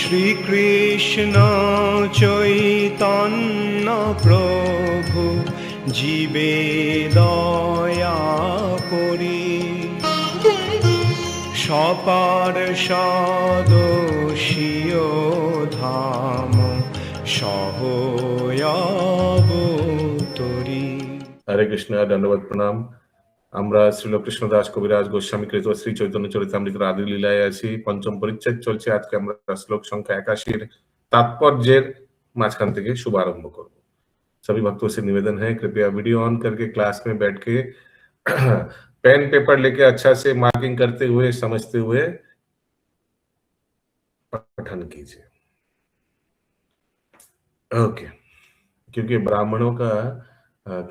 শ্রীকৃষ্ণ চৈতন্য প্রভু জীবে দয়া করি, সপার্ষদস্য ধাম সহয়াবতরি। হরে কৃষ্ণ, দণ্ডবত প্রণাম। আমরা শ্রীল কৃষ্ণদাস কবিরাজ গোস্বামী কৃত শ্রী চৈতন্য চরিতামৃতের আদি লীলায় আছি। পঞ্চম পরিচ্ছেদ চলছে। আজকে আমরা শ্লোক সংখ্যা 81 तात्पर्य माঝখান থেকে शुभारंभ করব। सभी भक्तों से निवेदन है, कृपया वीडियो ऑन करके क्लास में बैठ के पेन पेपर लेके अच्छा से मार्किंग करते हुए समझते हुए पठन कीजिए। ओके, क्योंकि ब्राह्मणों का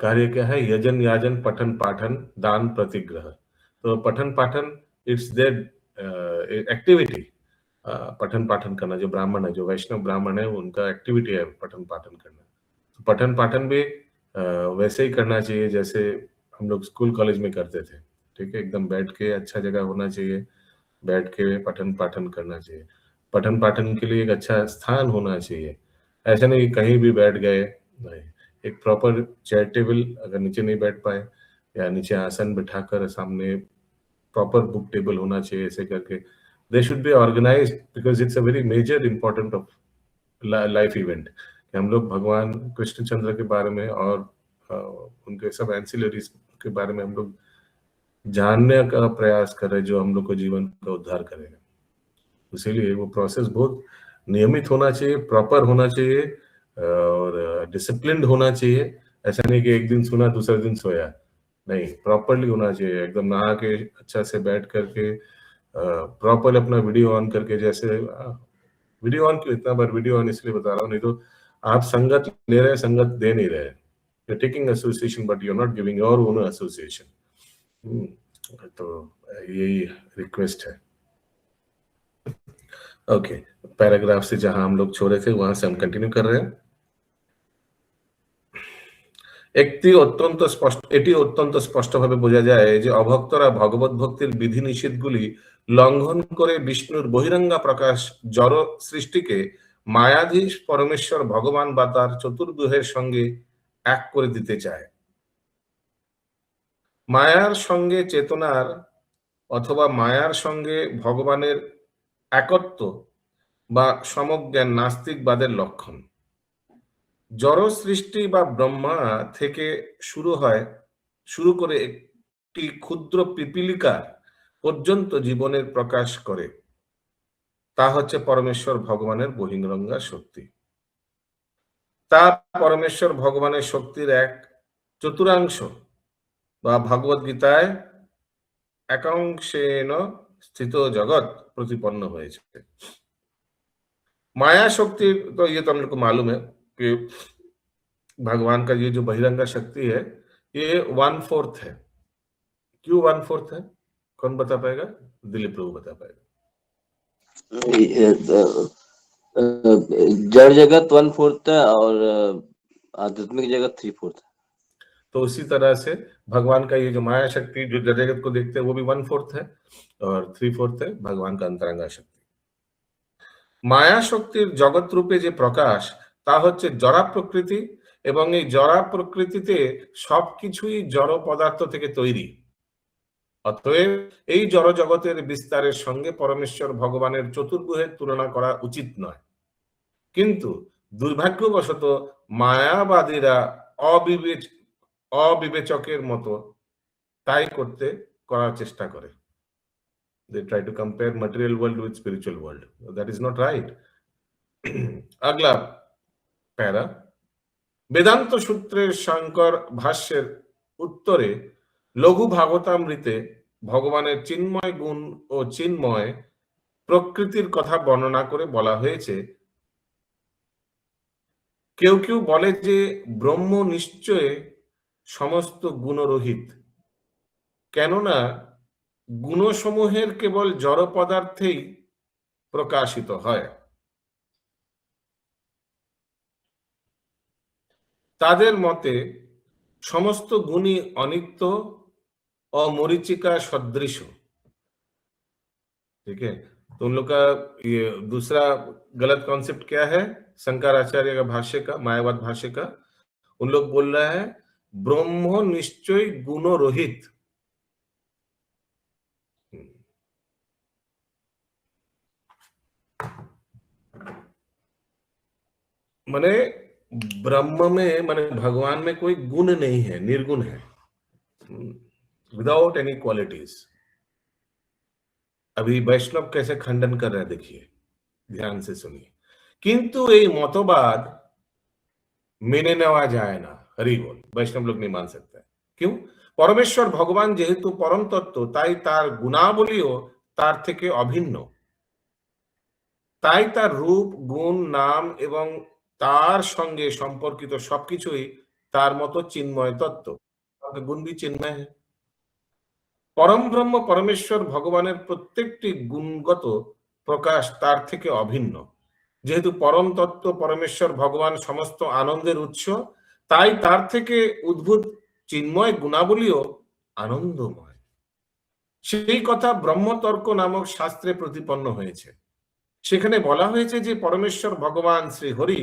कार्य क्या है? यजन, याजन, पठन, पाठन, दान, प्रतिग्रह। तो पठन पाठन इट्स देयर एक्टिविटी। पठन पाठन करना, जो ब्राह्मण है, जो वैष्णव ब्राह्मण है, उनका एक्टिविटी है पठन पाठन करना। तो पठन पाठन भी वैसे ही करना चाहिए जैसे हम लोग स्कूल कॉलेज में करते थे। ठीक है, एकदम बैठ के अच्छा जगह होना चाहिए, बैठ के पठन पाठन करना चाहिए। पठन पाठन के लिए एक अच्छा स्थान होना चाहिए। ऐसा नहीं कहीं भी बैठ गए, नहीं। एक प्रॉपर चेयर टेबल, अगर नीचे नहीं बैठ पाए या नीचे आसन बिठाकर सामने प्रॉपर बुक टेबल होना चाहिए। ऐसे करके they should be organized, because it's a very major important of life event. हम लोग भगवान कृष्णचंद्र के बारे में और उनके सब एंसिलरीज के बारे में हम लोग जानने का प्रयास कर रहे हैं, जो हम लोग को जीवन का उद्धार करेगा। इसीलिए वो प्रोसेस बहुत नियमित होना चाहिए, प्रॉपर होना चाहिए और डिसिप्लिन्ड होना चाहिए। ऐसा नहीं कि एक दिन सुना दूसरे दिन सोया, नहीं, प्रॉपरली होना चाहिए। एकदम नहा के अच्छा से बैठ करके प्रॉपर अपना वीडियो ऑन करके, जैसे वीडियो ऑन क्यों, इतना बार वीडियो ऑन इसलिए बता रहा हूँ, नहीं तो आप संगत ले रहे हैं, संगत दे नहीं रहे। You are taking association but you are not giving your own association. तो यही रिक्वेस्ट है। ओके, पैराग्राफ से जहां हम लोग छोड़े थे वहां से हम कंटिन्यू कर रहे हैं। এটি অত্যন্ত স্পষ্টভাবে বোঝা যায় যে অভক্তরা ভগবত ভক্তির বিধি নিষেধগুলি লঙ্ঘন করে বিষ্ণুর বহিরঙ্গা প্রকাশ জড় সৃষ্টিকে মায়াধীশ পরমেশ্বর ভগবান বা তার চতুর্ভুজের সঙ্গে এক করে দিতে চায়। মায়ার সঙ্গে চেতনার অথবা মায়ার সঙ্গে ভগবানের একত্ব বা সমজ্ঞান নাস্তিকবাদের লক্ষণ। জড় সৃষ্টি বা ব্রহ্মা থেকে শুরু করে একটি ক্ষুদ্র পিপিলিকা পর্যন্ত জীবনের প্রকাশ করে, তা হচ্ছে পরমেশ্বর ভগবানের বহিরঙ্গা শক্তি। তা পরমেশ্বর ভগবানের শক্তির এক চতুর্থাংশ বা ভগবদ গীতায় একাংশেন স্থিত জগৎ প্রতিপন্ন হয়েছে। माया शक्ति तो ये तो हम लोग को मालूम है कि भगवान का ये जो बहिरंगा शक्ति है ये 1/4 है। क्यों 1/4 है? कौन बता पाएगा? दिलीप प्रभु बता पाएगा। जड़ जगत 1/4 है और आध्यात्मिक जगत 3/4 है। तो उसी तरह से भगवान का ये जो माया शक्ति जो जड़ जगत को देखते हैं वो भी 1/4 है और 3/4 है भगवान का अंतरंगा शक्ति। মায়া শক্তির জগৎ রূপে যে প্রকাশ তা হচ্ছে জড়া প্রকৃতি, এবং এই জড়া প্রকৃতিতে সবকিছুই জড় পদার্থ থেকে তৈরি। অতএব এই জড় জগতের বিস্তারের সঙ্গে পরমেশ্বর ভগবানের চতুর্ভুজের তুলনা করা উচিত নয়। কিন্তু দুর্ভাগ্যবশত মায়াবাদীরা অবিবেচকের মতো তাই করার চেষ্টা করে। They try to compare material world with spiritual world. That is not right. अगला पैरा, वेदांत सूत्रेर शंकर भाष्येर उत्तरे लघु भागवतामृते भगवानेर चिन्मय गुण ओ चिन्मय प्रकृतिर कथा बर्णना करे बला हयेछे, केउ केउ बोले जे ब्रह्म निश्चय समस्त गुणरहित, केनना गुणসমূहेर केवल जड़ पदार्थेई प्रकाशित है। तादेर मते समस्त गुणी अनित्य और मरीचिका सदृश। ठीक है, तो उन लोग का ये दूसरा गलत कॉन्सेप्ट क्या है शंकराचार्य का भाष्य का, मायावाद भाष्य का? उन लोग बोल रहा है ब्रह्म निश्चय गुणो रोहित। माने ब्रह्म में, माने भगवान में कोई गुण नहीं है, निर्गुण है, विदाउट एनी क्वालिटीज। अभी वैष्णव कैसे खंडन कर रहे हैं देखिए, ध्यान से सुनिए। किंतु ये मतवाद मेने नेওয়া যায় না, हरि बोल, वैष्णव लोग नहीं मान सकते। क्यों? परमेश्वर भगवान जेहेतु परम तत्व, তাই তার গুণাবলীও তার থেকে অভিন্ন, তাই তার রূপ, গুণ, নাম এবং তার সঙ্গে সম্পর্কিত সবকিছুই তার মতো চিন্ময় তত্ত্ব। গুণ भी चिन्मय है। परम ब्रह्म परमेश्वर भगवाনের প্রত্যেকটি গুণগত প্রকাশ তার থেকে অভিন্ন। যেহেতু পরম তত্ত্ব পরমেশ্বর ভগবান সমস্ত আনন্দের উৎস, তাই তার থেকে উদ্ভূত চিন্ময় গুণাবলীও আনন্দময়। সেই কথা ব্রহ্মতর্ক নামক শাস্ত্রে প্রতিপন্ন হয়েছে। সেখানে বলা হয়েছে যে পরমেশ্বর ভগবান শ্রী হরি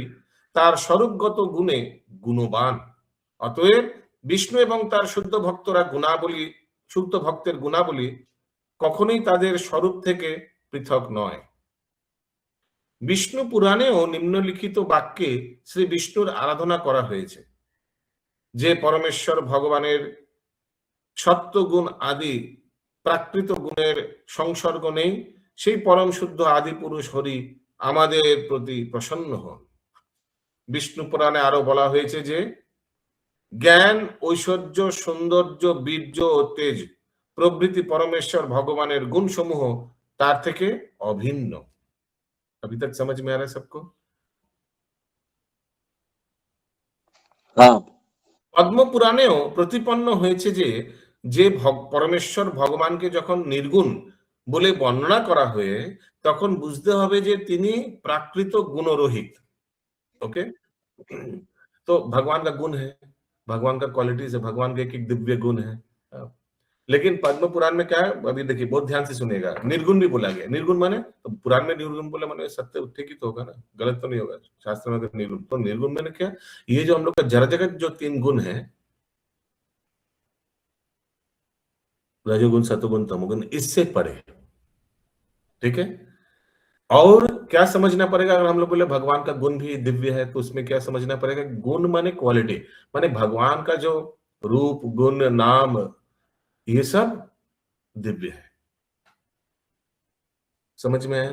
তার স্বরূপগত গুণে গুণবান। অতএব বিষ্ণু এবং তার শুদ্ধ ভক্তরা গুণাবলী, শুদ্ধ ভক্তের গুণাবলী কখনোই তাদের স্বরূপ থেকে পৃথক নয়। বিষ্ণু পুরাণেও নিম্নলিখিত বাক্যে শ্রী বিষ্ণুর আরাধনা করা হয়েছে যে পরমেশ্বর ভগবানের সত্যগুণ আদি প্রাকৃত গুণের সংসর্গ নেই, সেই পরম শুদ্ধ আদি পুরুষ হরি আমাদের প্রতি প্রসন্ন হন। বিষ্ণু পুরাণে আরো বলা হয়েছে যে জ্ঞান, ঐশ্বর্য, সৌন্দর্য, বীর্য ও তেজ প্রভৃতি পরমেশ্বর ভগবানের গুণসমূহ তার থেকে অভিন্ন। अभी तक समझ में आ रहा है सबको? हाँ। পদ্ম পুরাণেও প্রতিপন্ন হয়েছে যে যে পরমেশ্বর ভগবানকে যখন নির্গুণ বলে বর্ণনা করা হয়ে, তখন বুঝতে হবে যে তিনি प्राकृत गुणरहित। ओके, तो भगवान का गुण है, भगवान का क्वालिटीज है, भगवान के एक दिव्य गुण है। लेकिन पद्म पुराण में क्या है, अभी देखिए बहुत ध्यान से सुनिएगा, निर्गुण भी बोला गया। निर्गुण माने तो पुराण में निर्गुण बोला माने सत्य ठीक ही तो होगा ना, गलत तो नहीं होगा। शास्त्र में अगर निर्गुण, तो निर्गुण मैंने क्या, ये जो हम लोग का जड़ जगत जो 3 गुण है, रजोगुण, सतोगुण, तमोगुण, इससे परे, ठीक है। और क्या समझना पड़ेगा, अगर हम लोग बोले भगवान का गुण भी दिव्य है, तो उसमें क्या समझना पड़ेगा, गुण माने क्वालिटी, माने भगवान का जो रूप, गुण, नाम, ये सब दिव्य है। समझ में आया?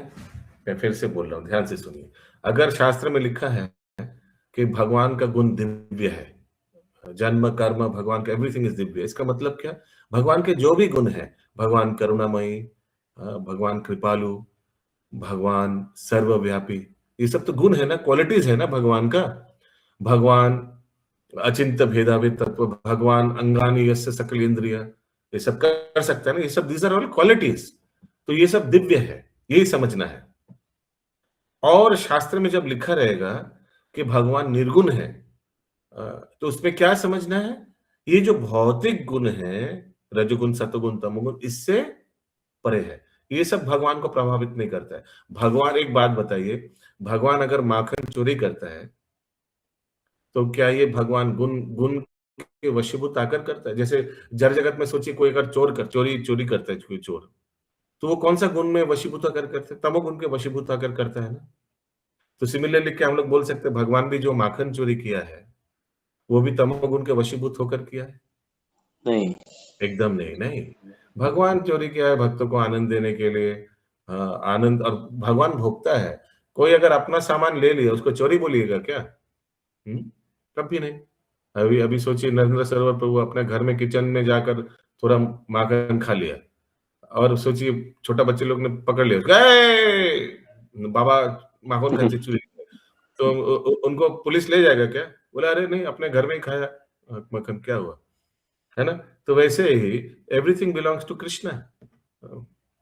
मैं फिर से बोल रहा हूं, ध्यान से सुनिए। अगर शास्त्र में लिखा है कि भगवान का गुण दिव्य है, जन्म कर्म भगवान का एवरीथिंग इज दिव्य, इसका मतलब क्या, भगवान के जो भी गुण है, भगवान करुणामयी, भगवान कृपालु, भगवान सर्वव्यापी, ये सब तो गुण है ना, क्वालिटीज है ना भगवान का। भगवान अचिंत्य भेदाभेद तत्व, भगवान अंगानी यस्य सकल इंद्रिय, ये सब कर सकता है ना, ये सब दीज आर ऑल क्वालिटीज। तो ये सब दिव्य है, यही समझना है। और शास्त्र में जब लिखा रहेगा कि भगवान निर्गुण है, तो उसमें क्या समझना है, ये जो भौतिक गुण है, रजोगुण, सतोगुण, तमोगुण, इससे परे है, ये सब भगवान को प्रभावित नहीं करता है। भगवान, एक बात बताइए, भगवान अगर माखन चोरी करता है, तो क्या ये भगवान गुण के वशीभूत आकर करता है? जैसे जड़ जगत में सोचिए, कोई अगर चोरी करता है, कोई चोर, तो वो कौन सा गुण में वशीभूत आकर करता है? तमोगुण के वशीभूत आकर करता है ना। तो सिमिलरली क्या हम लोग बोल सकते हैं, भगवान भी जो माखन चोरी किया है, वो भी तमोगुण के वशीभूत होकर किया है? नहीं, एकदम नहीं। नहीं, भगवान चोरी किया है भक्तों को आनंद देने के लिए, आनंद, और भगवान भोगता है। कोई अगर अपना सामान ले लिया, उसको चोरी बोलिएगा क्या? कभी नहीं। अभी सोचिए, नरेंद्र सरोवर प्रभु अपने घर में किचन में जाकर थोड़ा माखन खा लिया, और सोचिए छोटा बच्चे लोग ने पकड़ लिया, गए बाबा माखन खाते चोरी, तो उनको पुलिस ले जाएगा क्या? बोला अरे नहीं, अपने घर में ही खाया माखन, क्या हुआ, है ना। तो वैसे ही एवरीथिंग बिलोंग्स टू कृष्णा।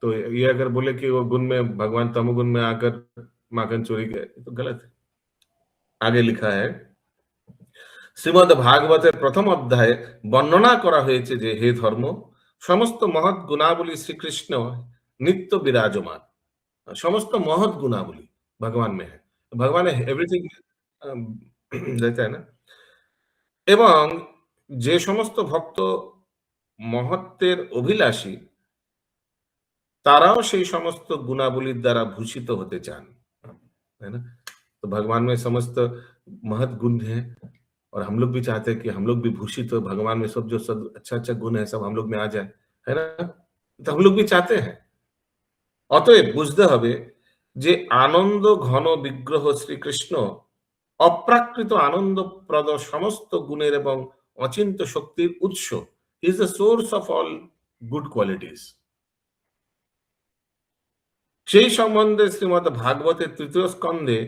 तो ये अगर बोले कि वो गुण में, भगवान तमोगुण में आकर माखन चोरी किया, तो गलत है। आगे लिखा है, শ্রীমদ ভাগবতের প্রথম অধ্যায়ে বর্ণনা করা হয়েছে যে হে ধর্ম, সমস্ত মহৎ গুণাবলী শ্রীকৃষ্ণ নিত্য বিরাজমান। समस्त महৎ गुणावली भगवान में है, भगवान एवरीथिंग रहता है ना। এবং যে সমস্ত ভক্ত মহত্বের অভিলাষী তারাও সেই সমস্ত গুণাবলীর দ্বারা ভূষিত হতে চান, है ना। तो भगवान में समस्त महत गुण है और हम लोग भी चाहते हैं कि हम लोग भी भूषित हो, भगवान में सब जो सब अच्छा अच्छा गुण है सब हम लोग में आ जाए, है ना। तो हम लोग भी चाहते हैं। অতএব বুঝতে হবে যে আনন্দ ঘন বিগ্রহ শ্রীকৃষ্ণ অপ্রাকৃত আনন্দপ্রদ সমস্ত গুণের এবং অচিন্ত শক্তির উৎস, is the source of all good qualities. সেই সম্বন্ধে শ্রীমদ ভাগবতের তৃতীয় স্কন্ধে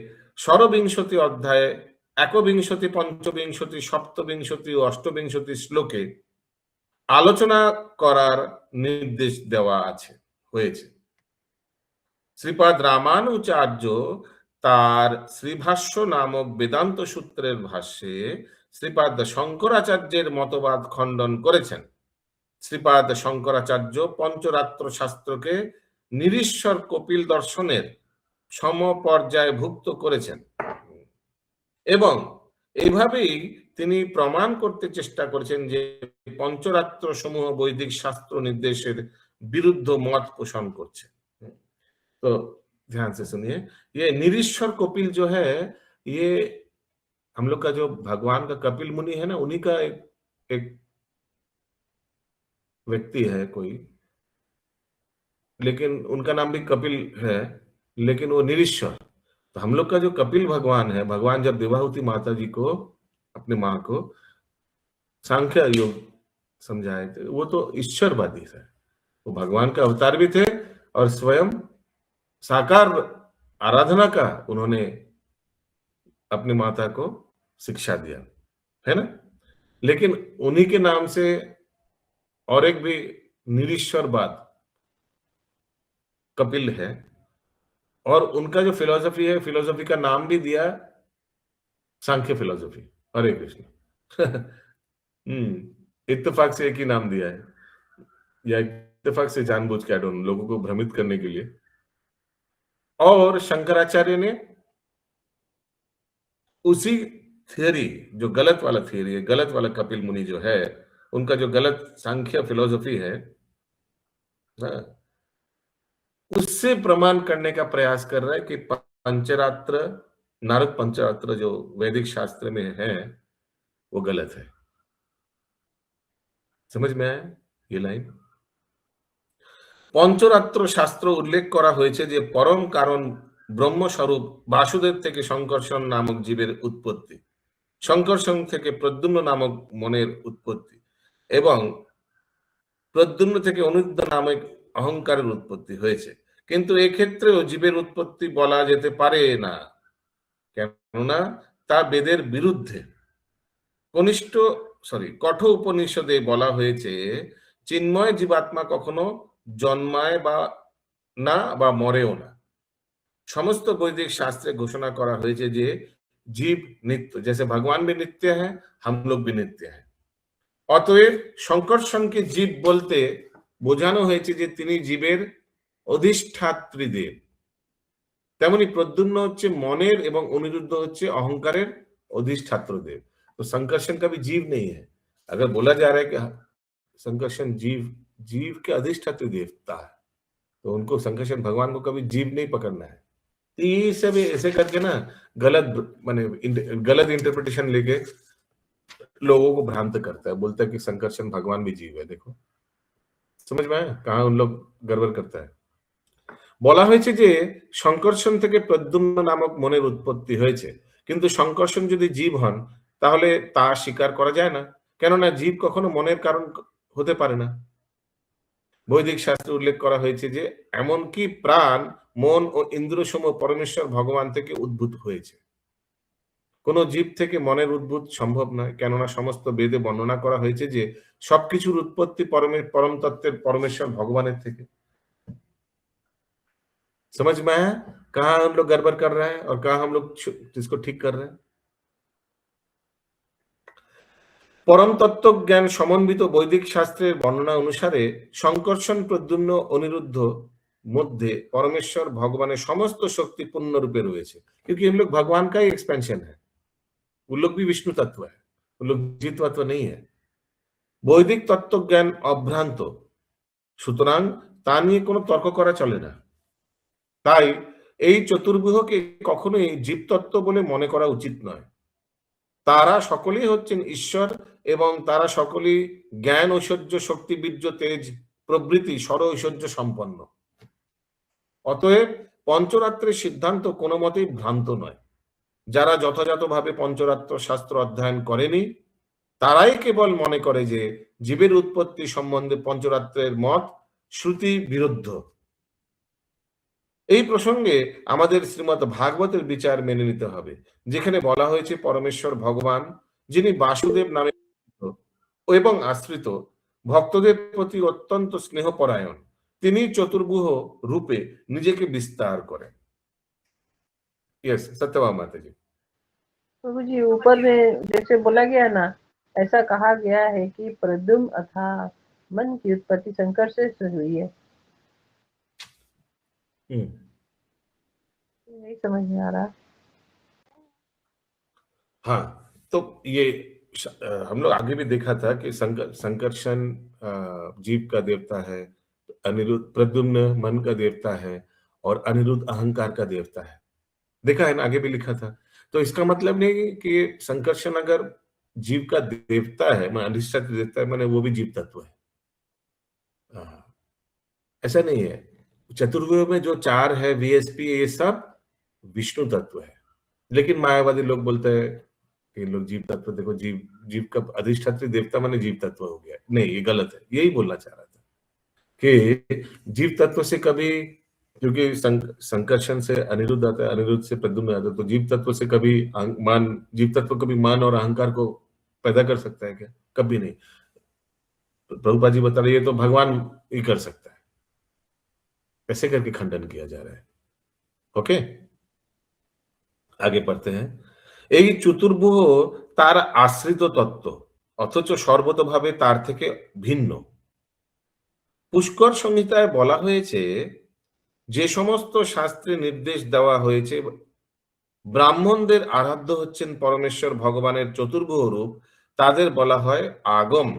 ষড়বিংশতি অধ্যায়ে একবিংশতি পঞ্চবিংশতি সপ্তবিংশতি ও অষ্টবিংশতি শ্লোকে আলোচনা করার নির্দেশ দেওয়া হয়েছে। শ্রীপাদ রামানুচার্য তার শ্রীভাষ্য নামক বেদান্ত সূত্রের ভাষ্যে শ্রীপাদ শঙ্করাচার্যের মতবাদ খণ্ডন করেছেন। শ্রীপাদ শঙ্করাচার্য পঞ্চরাত্র শাস্ত্রকে নিরীশ্বর কপিল দর্শনের সমপর্যায়ভুক্ত করেছেন এবং এইভাবেই তিনি প্রমাণ করতে চেষ্টা করেছেন যে পঞ্চরাত্র সমূহ বৈদিক শাস্ত্র নির্দেশের বিরুদ্ধ মত পোষণ করছে। तो ध्यान से सुनिए, ये निरीश्वर कपिल जो है, ये हम लोग का जो भगवान का कपिल मुनि है ना, उन्हीं का एक व्यक्ति है कोई, लेकिन उनका नाम भी कपिल है, लेकिन वो निरीश्वर। तो हम लोग का जो कपिल भगवान है, भगवान जब देवाहुति माता जी को, अपने माँ को सांख्य योग समझाए थे, वो तो ईश्वरवादी थे, वो भगवान का अवतार भी थे और स्वयं साकार आराधना का उन्होंने अपनी माता को शिक्षा दिया, है ना। लेकिन उन्हीं के नाम से और एक भी निरीश्वरवाद कपिल है और उनका जो फिलॉसफी है, फिलॉसफी का नाम भी दिया सांख्य फिलॉसफी। हरे कृष्ण। इत्तेफाक से एक ही नाम दिया है या इत्तेफाक से जानबूझ के, लोगों को भ्रमित करने के लिए। और शंकराचार्य ने उसी थियरी, जो गलत वाला थियरी है, गलत वाला कपिल मुनि जो है, उनका जो गलत सांख्य फिलॉसफी है, उससे प्रमाण करने का प्रयास कर रहा है कि पंचरात्र, नारद पंचरात्र जो वैदिक शास्त्र में है, वो गलत है। समझ में आया ये लाइन? পঞ্চরাত্র শাস্ত্র উল্লেখ করা হয়েছে যে পরম কারণ ব্রহ্মস্বরূপ বাসুদেব থেকে শঙ্কর্ষণ নামক জীবের উৎপত্তি, শঙ্কর্ষণ থেকে প্রদ্যুম্ন নামক মনের উৎপত্তি এবং প্রদ্যুম্ন থেকে অনিদ্য নামক অহংকারের উৎপত্তি হয়েছে। কিন্তু এক্ষেত্রেও জীবের উৎপত্তি বলা যেতে পারে না, কেননা তা বেদের বিরুদ্ধে। কঠোর উপনিষদে বলা হয়েছে চিন্ময় জীবাত্মা কখনো জন্মায় না বা মরেও না। समस्त वैदिक शास्त्र घोषणा करा হয়েছে যে জীব নিত্য, जैसे भगवान भी नित्य है, हम लोग भी नित्य हैं। অতএব শঙ্কর্ষণকে জীব বলতে বোঝানো হয়েছে যে তিনি জীবের অধিষ্ঠাত্রী দেব, তেমনি প্রদ্যুম্ন হচ্ছে মনের এবং অনিরুদ্ধ হচ্ছে অহংকারের अधिष्ठात्र देव। तो संकर्षण कभी जीव नहीं है। अगर बोला जा रहा है कि संकर्षण जीव के अधिष्ठात्र देवता है, तो उनको संकर्षण भगवान को कभी जीव नहीं पकड़ना है। तो ये सब ऐसे करके ना गलत इंटरप्रिटेशन लेके लोगों को भ्रांत करता है, बोलता है कि संकर्षण भगवान भी जीव है। देखो समझ में आया कहाँ उन लोग गड़बड़ करता है। বলা হয়েছে যে শঙ্কর্ষণ থেকে প্রদ্যুম্ন নামক মনের উৎপত্তি হয়েছে, কিন্তু শঙ্কর্ষণ যদি জীব হন তাহলে তা স্বীকার করা যায় না, কেননা জীব কখনো মনের কারণ হতে পারে না। বৈদিক শাস্ত্রে উল্লেখ করা হয়েছে যে এমনকি প্রাণ, মন ও ইন্দ্রিয়সমূহ পরমেশ্বর ভগবান থেকে উদ্ভূত হয়েছে, কোন জীব থেকে মনের উদ্ভূত সম্ভব নয়, কেননা সমস্ত বেদে বর্ণনা করা হয়েছে যে সবকিছুর উৎপত্তি পরম তত্ত্বের পরমেশ্বর ভগবানের থেকে। समझ में आया कहाँ हम लोग गड़बड़ कर रहे हैं और कहाँ हम लोग इसको ठीक कर रहे हैं। परम तत्व ज्ञान समन्वित वैदिक शास्त्रेर वर्णना अनुसारे शंकर्षण, प्रद्युम्न, अनिरुद्ध মধ্যে পরমেশ্বর ভগবানের সমস্ত शक्ति पूर्ण रूपे রয়েছে, क्योंकि हम लोग भगवान का ही एक्सपेंशन है, वो लोग भी विष्णु तत्व है, वो लोग जीव तत्व नहीं है। বৈদিক তত্ত্বজ্ঞান অভ্রান্ত, সুতরাং তা নিয়ে কোনো তর্ক করা চলে না। তাই এই চতুর্ভুজকে কখনোই জীবতত্ত্ব বলে মনে করা উচিত নয়। তারা সকলেই হচ্ছেন ঈশ্বর এবং তারা সকলেই জ্ঞান, ঐশ্বর্য, শক্তি, বীর্য, তেজ প্রভৃতি ষড় ঐশ্বর্য সম্পন্ন। অতএব পঞ্চরাত্রের সিদ্ধান্ত কোনো মতেই ভ্রান্ত নয়। যারা যথাযথভাবে পঞ্চরাত্র শাস্ত্র অধ্যয়ন করেনি তারাই কেবল মনে করে যে জীবের উৎপত্তি সম্বন্ধে পঞ্চরাত্রের মত শ্রুতি বিরুদ্ধ। এই প্রসঙ্গে আমাদের শ্রীমদ্ ভাগবতের বিচার মেনে নিতে হবে, যেখানে বলা হয়েছে পরমেশ্বর ভগবান, যিনি বাসুদেব নামে এবং আশ্রিত ভক্তদের প্রতি অত্যন্ত স্নেহপরায়ণ, তিনি চতুর্ভুজ রূপে নিজেকে বিস্তার করেন। यस, सत्यभामा माता जी। प्रभु जी, ऊपर में जैसे बोला गया ना, ऐसा कहा गया है कि प्रद्युम्न अर्थात मन की उत्पत्ति संकर्ष से हुई है। नहीं समझ में आ रहा। हाँ, तो ये हम लोग आगे भी देखा था कि संकर्षण जीव का देवता है, अनिरुद्ध प्रद्युम्न मन का देवता है और अनिरुद्ध अहंकार का देवता है। देखा है ना, आगे भी लिखा था। तो इसका मतलब नहीं कि संकर्षण अगर जीव का देवता है, मैं अधिष्ठात्री देवता है, मैंने वो भी जीव तत्व है, ऐसा नहीं है। चतुर्वेद में जो चार है वीएसपी, ये सब विष्णु तत्व है। लेकिन मायावादी लोग बोलते हैं कि लोग जीव तत्व, देखो जीव का अधिष्ठात्री देवता माने जीव तत्व हो गया। नहीं, ये गलत है। यही बोलना चाह रहा था कि जीव तत्व से कभी, क्योंकि संकर्षण से अनिरुद्ध आता है, अनिरुद्ध से प्रद्युम्न आता है, तो जीव तत्व से कभी जीव तत्व कभी मान और अहंकार को पैदा कर सकता है क्या? कभी नहीं। तो प्रभुपाद जी बता रहे ये तो भगवान ही कर सकता है, ऐसे करके खंडन किया जा रहा है। ओके, आगे पढ़ते हैं। এই চতুর্ভুজ তার আশ্রিত তত্ত্ব, অথচ সর্বতোভাবে তার থেকে ভিন্ন। পুষ্কর সংহিতায় বলা হয়েছে যে সমস্ত শাস্ত্রে নির্দেশ দেওয়া হয়েছে ব্রাহ্মণদের আরাধ্য হচ্ছেন পরমেশ্বর ভগবানের চতুর্ভুজ রূপ, তাদের বলা হয় আগম।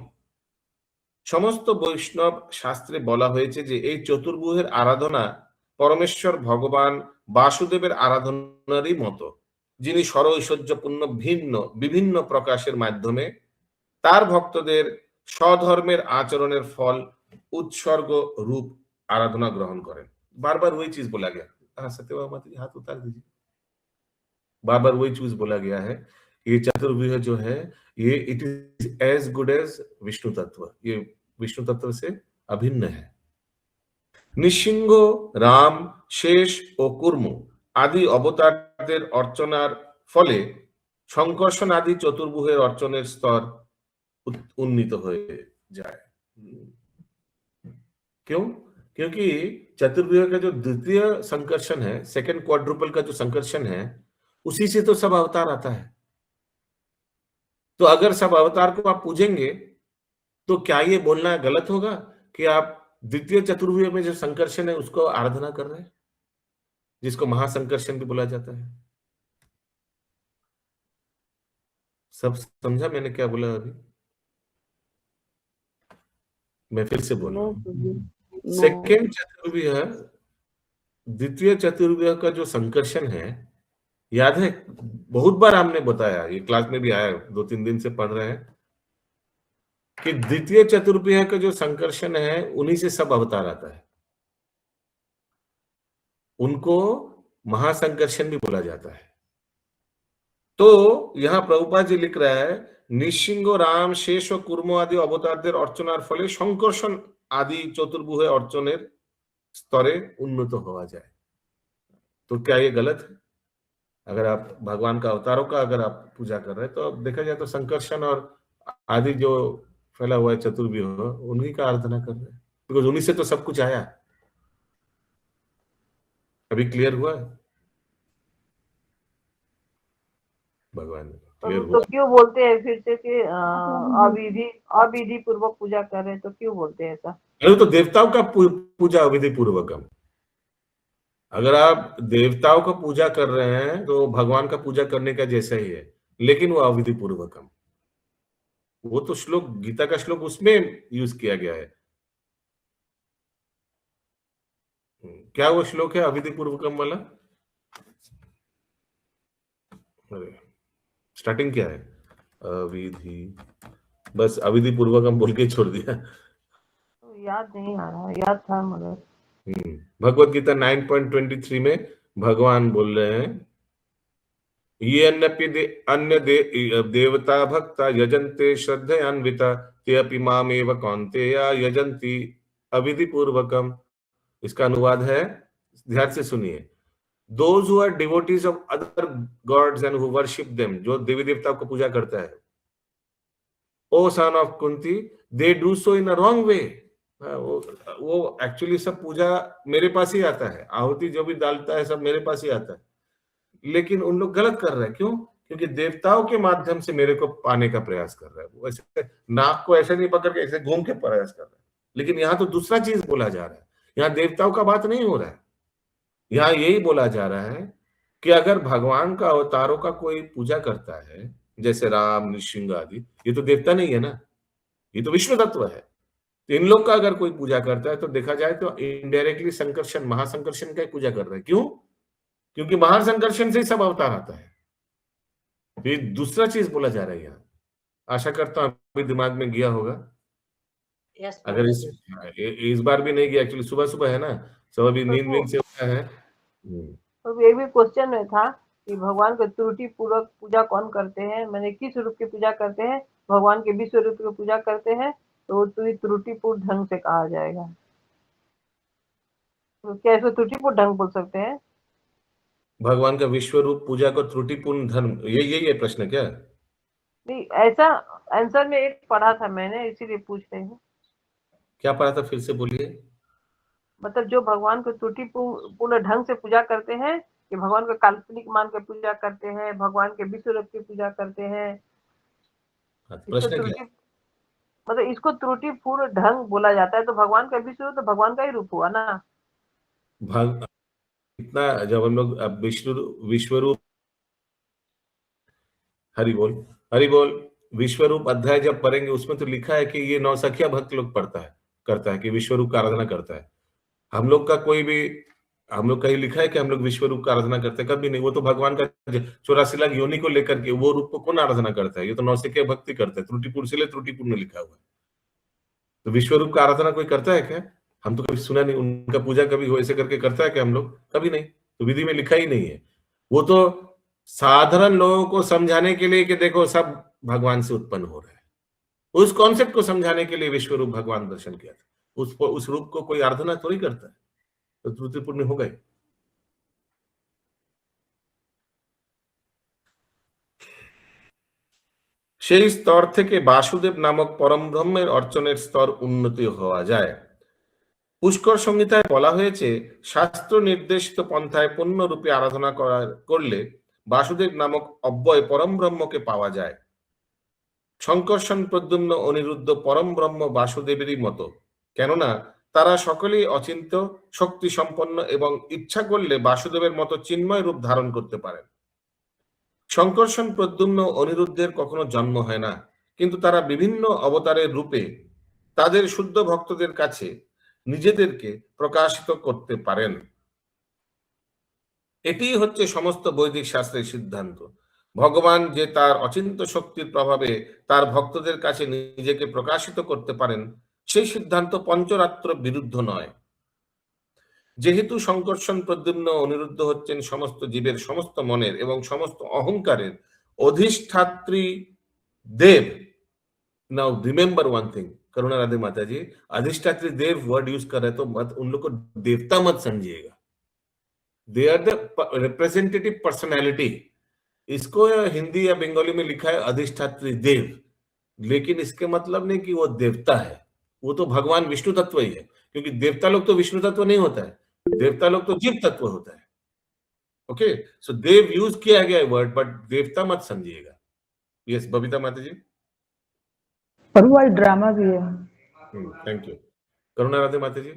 সমস্ত বৈষ্ণব শাস্ত্রে বলা হয়েছে যে এই চতুর্ভুজের আরাধনা পরমেশ্বর ভগবান বাসুদেবের আরাধনারই মতো, যিনি ষড় ঐশ্বর্যপূর্ণ ভিন্ন বিভিন্ন প্রকাশের মাধ্যমে তার ভক্তদের স্বধর্মের আচরণের ফল उत्सर्ग रूप आराधना ग्रहण करें। बार बार वही चीज बोला गया। हाँ, सत्यभामा माता जी हाथ उतार दीजिए। बार बार वही चीज बोला गया है, ये चतुर्व्यूह जो है ये it is as good as Vishnu तत्व, ये विष्णु तत्व से अभिन्न है। निशिंग, राम, शेष और कुर्म आदि अवतारদের अर्चनार फले संकर्षण आदि चतुर्भुजेर अर्चनेर स्तर उन्नीत हो जाए। क्यों? क्योंकि चतुर्भुज का जो द्वितीय संकर्षण है, सेकंड क्वाड्रुपल का जो संकर्षण है, उसी से तो सब अवतार आता है। तो अगर सब अवतार को आप पूजेंगे तो क्या ये बोलना गलत होगा कि आप द्वितीय चतुर्भुज में जो संकर्षण है उसको आराधना कर रहे हैं, जिसको महासंकर्षण भी बोला जाता है? सब समझा मैंने क्या बोला अभी? मैं फिर से बोल रहा हूँ। सेकेंड चतुर्भुज, द्वितीय चतुर्भुज का जो संकर्षण है, याद है बहुत बार हमने बताया, ये क्लास में भी आया, 2-3 दिन से पढ़ रहे हैं कि द्वितीय चतुर्भुज का जो संकर्षण है उन्हीं से सब अवतार आता है। उनको महासंकर्षण भी बोला जाता है। तो यहाँ प्रभुपाद जी लिख रहा है निशिंग, राम, शेष और कुर्म आदि अवतारদের अर्चनार फले संकर्षण आदि चतुर्भुज अर्चनेर स्तरे उन्नत हुआ जाए। तो क्या ये गलत है? अगर आप भगवान का अवतारों का अगर आप पूजा कर रहे हैं तो देखा जाए तो संकर्षण और आदि जो फैला हुआ है चतुर्भुज उन्हीं का आराधना कर रहे हैं, बिकॉज उन्हीं से तो सब कुछ आया। अभी क्लियर हुआ है? भगवान तो क्यों बोलते हैं फिर से कि अविधि पूर्वक पूजा कर रहे हैं? तो क्यों बोलते हैं ऐसा? अरे तो देवताओं का पूजा अविधि पूर्वकम, अगर आप देवताओं का पूजा कर रहे हैं तो भगवान का पूजा करने का जैसा ही है, लेकिन वो अविधि पूर्वकम। वो तो श्लोक, गीता का श्लोक उसमें यूज किया गया है। क्या वो श्लोक है अविधि पूर्वकम वाला? अरे स्टार्टिंग क्या है? अविधि, बस अविधि पूर्वकम बोल के छोड़ दिया। तो याद नहीं आ रहा, याद था मगर। भगवत गीता 9.23 में भगवान बोल रहे हैं, ये अन्य देवता भक्ता यजन्ते श्रद्धयान्विता ते अपि मामेव कौन्तेय यजन्ति अविधि पूर्वकम। इसका अनुवाद है, ध्यान से सुनिए, those who are devotees of other gods and who worship them, जो देवी देवताओं को पूजा करता है, O son of Kunti, they do so in a wrong way. वो एक्चुअली सब पूजा मेरे पास ही आता है, आहुति जो भी डालता है सब मेरे पास ही आता है, लेकिन उन लोग गलत कर रहे हैं। क्यों? क्योंकि देवताओं के माध्यम से मेरे को पाने का प्रयास कर रहा है। वो ऐसे नाक को ऐसे नहीं पकड़ के ऐसे घूम के प्रयास कर रहा है। लेकिन यहाँ तो दूसरा चीज बोला जा रहा है, यहाँ देवताओं का बात नहीं हो रहा है। यहाँ यही बोला जा रहा है कि अगर भगवान का अवतारों का कोई पूजा करता है, जैसे राम, नृसिंह आदि, ये तो देवता नहीं है ना, ये तो विष्णु तत्व है। तो इन लोग का अगर कोई पूजा करता है तो देखा जाए तो इनडायरेक्टली संकर्षण, महासंकर्षण का पूजा कर रहा है। क्यों? क्योंकि महासंकर्षण से ही सब अवतार आता है। तो ये दूसरा चीज बोला जा रहा है यहाँ। आशा करता हूं अभी दिमाग में गया होगा। अगर इस बार भी नहीं गया, एक्चुअली सुबह सुबह है ना, सब अभी नींद से उठा है। तो ये भी क्वेश्चन में था कि भगवान को त्रुटि पूर्वक पूजा कौन करते हैं, मैंने किस रूप की पूजा करते हैं? भगवान के विश्व रूप की पूजा करते हैं तो त्रुटिपूर्ण ढंग से कहा जाएगा। तो क्या इसको त्रुटिपूर्ण ढंग बोल सकते हैं? भगवान का विश्व रूप पूजा को त्रुटिपूर्ण धर्म, यही है प्रश्न क्या? नहीं, ऐसा आंसर में एक पढ़ा था मैंने, इसीलिए पूछ रही हूँ। क्या पढ़ा था, फिर से बोलिए। मतलब जो भगवान को त्रुटिपूर्ण ढंग से पूजा करते हैं, कि भगवान को काल्पनिक मान के पूजा करते हैं, भगवान के विश्व रूप की पूजा करते हैं, प्रश्न क्या? मतलब इसको त्रुटिपूर्ण ढंग बोला जाता है। तो भगवान का विश्व रूप तो भगवान का ही रूप हुआ ना। इतना जब हम लोग विश्व रूप, हरि बोल विश्व रूप अध्याय जब पढ़ेंगे, उसमें तो लिखा है कि ये नौसखिया भक्त लोग करता है कि विश्व रूप का आराधना करता है। हम लोग कहीं लिखा है कि हम लोग विश्व रूप का आराधना करते हैं? कभी नहीं। वो तो भगवान का 84 लाख योनि को लेकर के वो रूप को कौन आराधना करता है? ये तो नौसिखिया भक्ति करता है। त्रुटिपूर्ण, इसलिए त्रुटिपूर्ण लिखा हुआ है। तो विश्व रूप का आराधना कोई करता है क्या? हम तो कभी सुना नहीं। उनका पूजा कभी हो ऐसे करके करता है क्या हम लोग? कभी नहीं। तो विधि में लिखा ही नहीं है। वो तो साधारण लोगों को समझाने के लिए कि देखो सब भगवान से उत्पन्न हो रहा है, उस कॉन्सेप्ट को समझाने के लिए विश्व रूप भगवान दर्शन किया था। उस रूप को कोई आराधना थोड़ी करता है। तो त्रुटिपूर्ण हो गए। সেই স্তর থেকে বাসুদেব নামক পরম ব্রহ্মের অর্চনের স্তর উন্নতি হওয়া যায়। পুষ্কর সংহিতায় বলা হয়েছে, শাস্ত্র নির্দেশিত পন্থায় পূর্ণরূপে আরাধনা করলে বাসুদেব নামক অব্যয় পরম ব্রহ্মকে পাওয়া যায়। শঙ্কর্ষণ, প্রদ্যুম্ন, অনিরুদ্ধ পরম ব্রহ্ম বাসুদেবেরই মতো, কেননা তারা সকলেই অচিন্ত্য, শক্তি সম্পন্ন এবং ইচ্ছা করলে বাসুদেবের মতো চিন্ময় রূপ ধারণ করতে পারেন। শঙ্কর্ষণ, প্রদ্যুম্ন, অনিরুদ্ধের কখনো জন্ম হয় না, কিন্তু তারা বিভিন্ন অবতারের রূপে তাদের শুদ্ধ ভক্তদের কাছে নিজেদেরকে প্রকাশিত করতে পারেন। এটি হচ্ছে সমস্ত বৈদিক শাস্ত্রের সিদ্ধান্ত। ভগবান যে তার অচিন্ত শক্তির প্রভাবে তার ভক্তদের কাছে নিজেকে প্রকাশিত করতে পারেন, সেই সিদ্ধান্ত পঞ্চরাত্র বিরুদ্ধ নয়। যেহেতু শঙ্কর্ষণ, প্রদ্যুম্ন, অনিরুদ্ধ হচ্ছেন সমস্ত জীবের, সমস্ত মনের এবং সমস্ত অহংকারের অধিষ্ঠাত্রী देव। नाउ रिमेंबर वन थिंग, करुणा राधे माता जी, अधिष्ठात्री देव वर्ड यूज कर रहे तो मत उन लोग को देवता मत समझिएगा। They are the representative personality. इसको हिंदी या बंगाली में लिखा है अधिष्ठात्री देव, लेकिन इसके मतलब नहीं कि वो देवता है। वो तो भगवान विष्णु तत्व ही है, क्योंकि देवता लोग तो विष्णु तत्व नहीं होता है, देवता लोग तो जीव तत्व होता है। ओके, सो देव यूज किया गया है वर्ड, बट देवता मत समझिएगा। यस बबीता माता जी। और वो ड्रामा भी है। Thank you. करुणा राधे माता जी।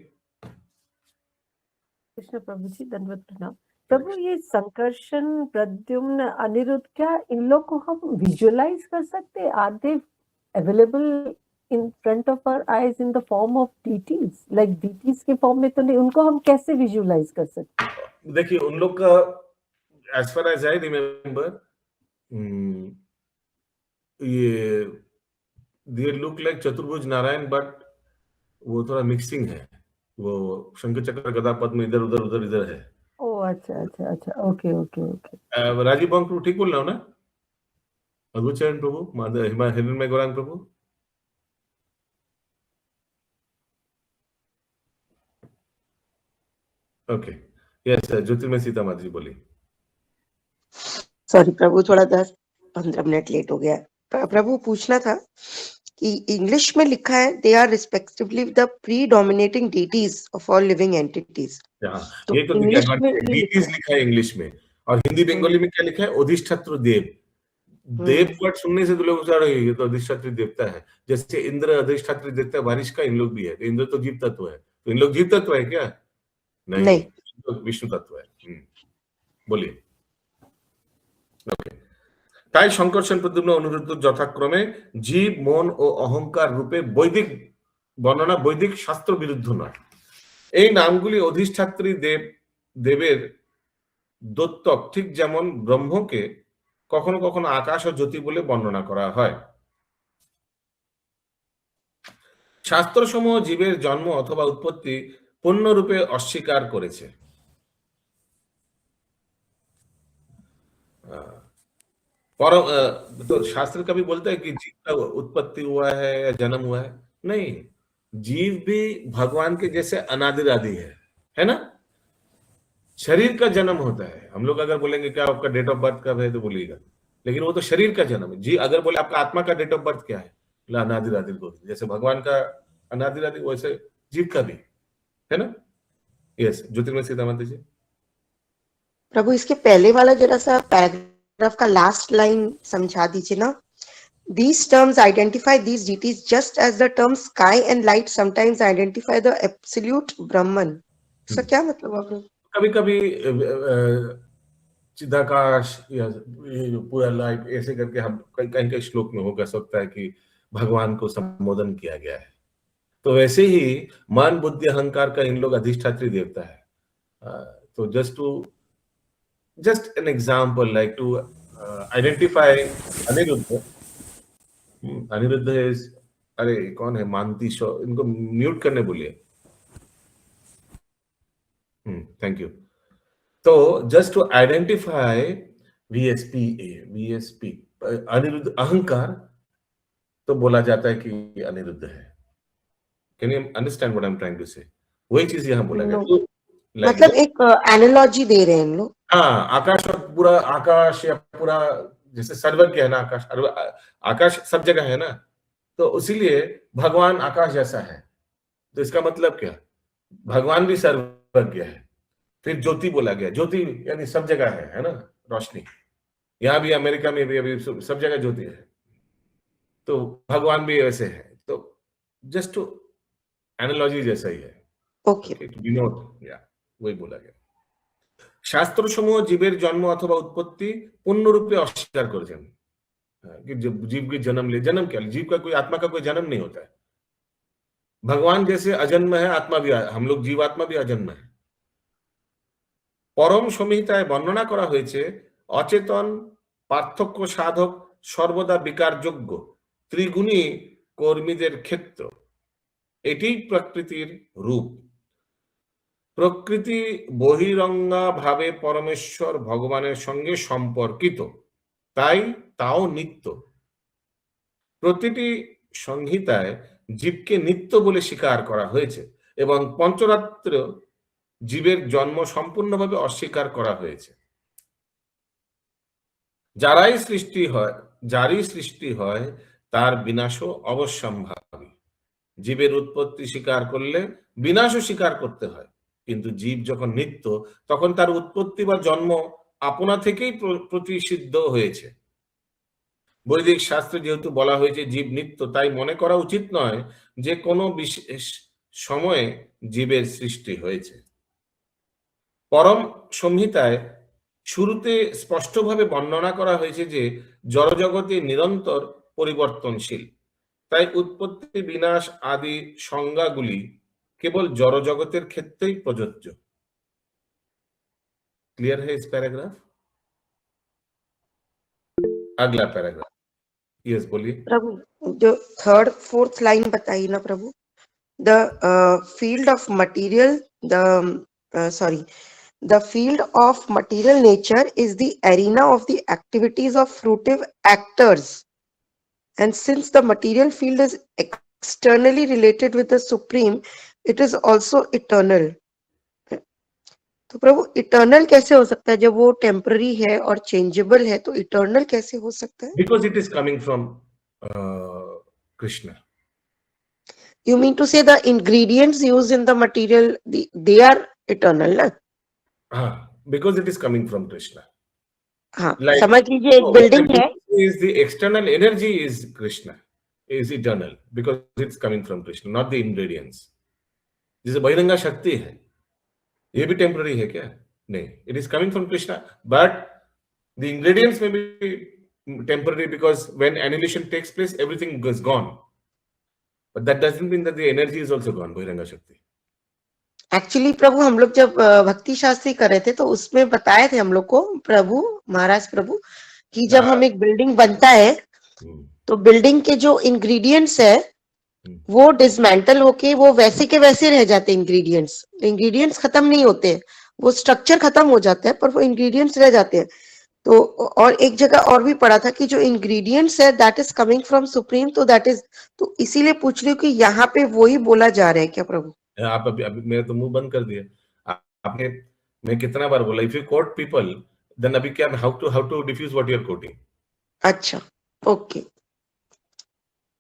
कृष्ण प्रभु जी, दंडवत प्रणाम। प्रभु, ये संकर्षण, प्रद्युम्न, अनिरुद्ध, क्या इन लोग को हम विजुअलाइज कर सकते हैं? Are they available in front of our eyes in the form of deities? Like deities के फॉर्म में तो नहीं, उनको हम कैसे विजुअलाइज कर सकते हैं? देखिए, उन लोग का as far as I remember, ये दे लुक लाइक चतुर्भुज नारायण, बट वो थोड़ा मिक्सिंग है। वो शंकर चक्र गदा पद्म इधर उधर उधर इधर है। ओह, अच्छा अच्छा अच्छा, ओके ओके ओके। राजीव बंग प्रभु ठीक बोल रहा हूँ ना? अद्भुत चरण प्रभु, हिरण्मय गौरांग प्रभु। ओके, यस, ज्योतिर्मय सीता माता जी बोली। सॉरी प्रभु, थोड़ा 10-15 मिनट लेट हो गया। प्रभु, पूछना था कि इंग्लिश में लिखा है they are respectively the predominating deities of all living entities. ये तो इंग्लिश में डीटीज लिखा है इंग्लिश में, और हिंदी बंगाली में क्या लिखा है? अधिष्ठात्र देव। देव वर्ड सुनने से तो लोग सोच रहे हैं ये तो अधिष्ठात्री देवता है। जैसे इंद्र अधिष्ठात्री देवता बारिश का, इन लोग भी है। तो इंद्र तो जीव तत्व है, तो इन लोग जीव तत्व है क्या? नहीं, तो विष्णु तत्व है। बोलिए। ओके, তাই সংকর্ষণ প্রদ্যুম্ন অনুরুদ্ধ যথাক্রমে জীব, মন ও অহংকার রূপে বৈদিক বর্ণনা বৈদিক শাস্ত্র বিরুদ্ধ নয়। এই নামগুলি অধিষ্ঠাত্রী দেবের দত্তক, ঠিক যেমন ব্রহ্মকে কখনো কখনো আকাশ ও জ্যোতি বলে বর্ণনা করা হয়। শাস্ত্রসমূহ জীবের জন্ম অথবা উৎপত্তি পূর্ণরূপে অস্বীকার করেছে। तो शास्त्र कभी बोलता है कि जीव का उत्पत्ति हुआ है या जन्म हुआ है? नहीं, जीव भी भगवान के जैसे अनादिरादि है ना? शरीर का जन्म होता है। हम लोग अगर बोलेंगे क्या आपका डेट ऑफ बर्थ कब है तो बोलिएगा, लेकिन वो तो शरीर का जन्म है। जी, अगर बोले आपका आत्मा का डेट ऑफ बर्थ क्या है, अनादिरादि को, जैसे भगवान का अनादिरादि वैसे जीव का भी है ना। यस, ज्योतिर्मय सीता माता जी। प्रभु, इसके पहले वाला जरा सा पैराग्राफ का लास्ट लाइन समझा दीजिए ना। These terms identify these deities just as the terms sky and light sometimes identify the absolute Brahman. So क्या मतलब आप लोग? कभी कभी चिदाकाश या पूरा लाइट ऐसे करके हम कहीं श्लोक में होगा सकता है कि भगवान को संबोधन किया गया है। तो वैसे ही मन, बुद्धि, अहंकार का इन लोग अधिष्ठात्री देवता है। तो just an example, like to identify Aniruddha. Aniruddha is, अरे कौन है? मानती शो, इनको म्यूट करने बोलिए। Thank you. तो just to identify VSP Aniruddha अहंकार, तो बोला जाता है कि अनिरुद्ध है। Can you understand what I am trying to say? वही चीज यहाँ बोला गया। तो मतलब एक एनालॉजी दे रहे हैं इन लोग। हाँ, आकाश और पूरा आकाश या पूरा जैसे सर्वज्ञ है ना, आकाश सब जगह है ना, तो इसीलिए भगवान आकाश जैसा है। तो इसका मतलब क्या? भगवान भी सर्वज्ञ है। फिर ज्योति बोला गया, ज्योति यानी सब जगह है ना, रोशनी। यहाँ भी अमेरिका में भी अभी सब जगह ज्योति है, तो भगवान भी वैसे है। तो जस्ट टू एनालॉजी जैसा ही है। ओके, या वही बोला गया। शास्त्र समूह जीवेर जन्म अथवा उत्पत्ति पूर्णरूपे अस्वीकार करेছেন कि जीव के जन्म क्या, जीव का कोई, आत्मा का कोई जन्म नहीं होता है। भगवान जैसे अजन्म है, आत्मा भी, हम लोग जीवात्मा भी अजन्म है। परम संहिताय वर्णना करा হয়েছে অচেতন পার্থক্য সাধক সর্বদা বিকারযোগ্য ত্রিগুণী কর্মীদের ক্ষেত্র, এটি প্রকৃতির রূপ। প্রকৃতি বহিরঙ্গা ভাবে পরমেশ্বর ভগবানের সঙ্গে সম্পর্কিত, তাই তাও নিত্য। প্রতিটি সংহিতায় জীবকে নিত্য বলে স্বীকার করা হয়েছে এবং পঞ্চরাত্র জীবের জন্ম সম্পূর্ণভাবে অস্বীকার করা হয়েছে। যারই সৃষ্টি হয় তার বিনাশও অবশ্যম্ভাবী। জীবের উৎপত্তি স্বীকার করলে বিনাশও স্বীকার করতে হয়, কিন্তু জীব যখন নিত্য তখন তার উৎপত্তি বা জন্ম আপনা থেকেই প্রতিষিদ্ধ হয়েছে। বৈদিক শাস্ত্রে যেহেতু বলা হয়েছে জীব নিত্য, তাই মনে করা উচিত নয় যে কোনো বিশেষ সময়ে জীবের সৃষ্টি হয়েছে। পরম সংহিতায় শুরুতে স্পষ্টভাবে বর্ণনা করা হয়েছে যে জড়জগতে নিরন্তর পরিবর্তনশীল, তাই উৎপত্তি বিনাশ আদি সংজ্ঞাগুলি কেবল জড়জগতের ক্ষেত্রেই প্রযোজ্য। क्लियर है इस पैराग्राफ? अगला पैराग्राफ, यस बोलिए। प्रभु जो थर्ड फोर्थ लाइन बताई ना प्रभु, the field of material, the field of material nature is the arena of the activities of fruitive actors, and since the material field is externally related with the supreme, it is also eternal. तो प्रभु eternal कैसे हो सकता है? जब वो temporary है और changeable है तो इटर्नल कैसे हो सकता है? Because it is coming from Krishna. You mean to say the ingredients used in the material, they are eternal, na? Because it is coming from Krishna. हाँ, Like, समझ लीजिए एक बिल्डिंग है, is the external energy is Krishna, is eternal because it's coming from Krishna, not the ingredients. जैसे बहिरंगा शक्ति है, ये भी टेम्पररी है क्या? नहीं, it is coming from Krishna, but the ingredients may be temporary because when annihilation takes place, everything is gone. But that doesn't mean that the energy is also gone. बहिरंगा शक्ति. Actually प्रभु हम लोग जब भक्ति शास्त्री कर रहे थे तो उसमें बताए थे हम लोग को प्रभु महाराज प्रभु कि जब हम एक बिल्डिंग बनता है तो बिल्डिंग के जो इंग्रेडिएंट्स है वो डिसमेंटल होके वो वैसे के वैसे रह जाते हैं। इंग्रेडिएंट्स खत्म नहीं होते, वो स्ट्रक्चर खत्म हो जाता है पर वो इंग्रेडिएंट्स रह जाते हैं। तो और एक जगह और भी पढ़ा था कि जो इंग्रेडिएंट्स है that is coming from supreme, तो दैट इज, तो इसीलिए पूछ रही हूँ कि यहाँ पे वही बोला जा रहा है क्या प्रभु? आप अभी मेरे तो मुंह बंद कर दिया आपने। मैं कितना बार बोला, if you quote people then अभी क्या, how to diffuse what you are quoting. अच्छा, ओके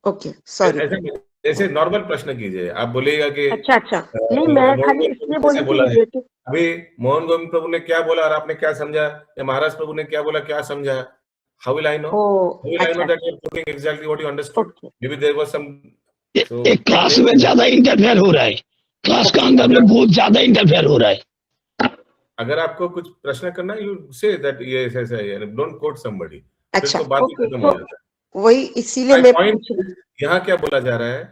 ओके, सॉरी। ऐसे नॉर्मल प्रश्न कीजिए, आप बोलेगा कि अच्छा नहीं, मैं खाली इसलिए बोली थी अभी मोहन गोविंद प्रभु ने क्या बोला और आपने क्या समझा, या महाराज प्रभु ने क्या बोला क्या समझा। How will I know? How will I know that you are quoting exactly what you understood? Maybe there was some एक क्लास में ज्यादा इंटरफेयर हो रहा है, क्लास का अंदर में बहुत ज्यादा इंटरफेयर हो रहा है। अगर आपको कुछ प्रश्न करना यू से दैट ये ऐसा है, डोंट कोट समबडी। अच्छा, तो बात ही खत्म हो जाता है। वही इसीलिए मैं यहाँ क्या बोला जा रहा है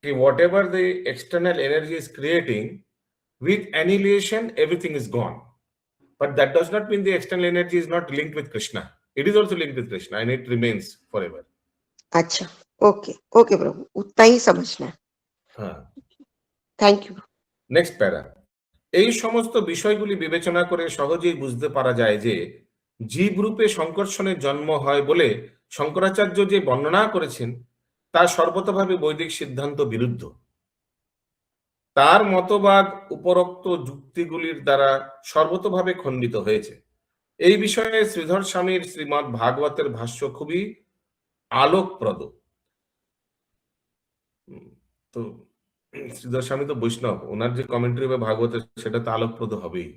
कि whatever the external energy is creating, with annihilation everything is gone, but that does not mean the external energy is not linked with Krishna. It is also linked with Krishna and it remains forever. अच्छा, okay प्रभु, उतना ही समझना है। हाँ, thank you. Next প্যারা। এই সমস্ত বিষয়গুলি বিবেচনা করে সহজেই বুঝতে পারা যায় যে জীব রূপে সংকর্ষণের জন্ম হয় বলে শঙ্করাচার্য যে বর্ণনা করেছেন তা সর্বতভাবে বৈদিক সিদ্ধান্ত বিরুদ্ধ। তার মতবাদ উপরোক্ত যুক্তিগুলির দ্বারা সর্বতভাবে খণ্ডিত হয়েছে। এই বিষয়ে শ্রীধর স্বামীর শ্রীমদ্ ভাগবতের ভাষ্য খুবই আলোকপ্রদ। তো শ্রীধর স্বামী তো বৈষ্ণব, ওনার যে কমেন্টারি বা ভাগবতের সেটা তো আলোকপ্রদ হবেই।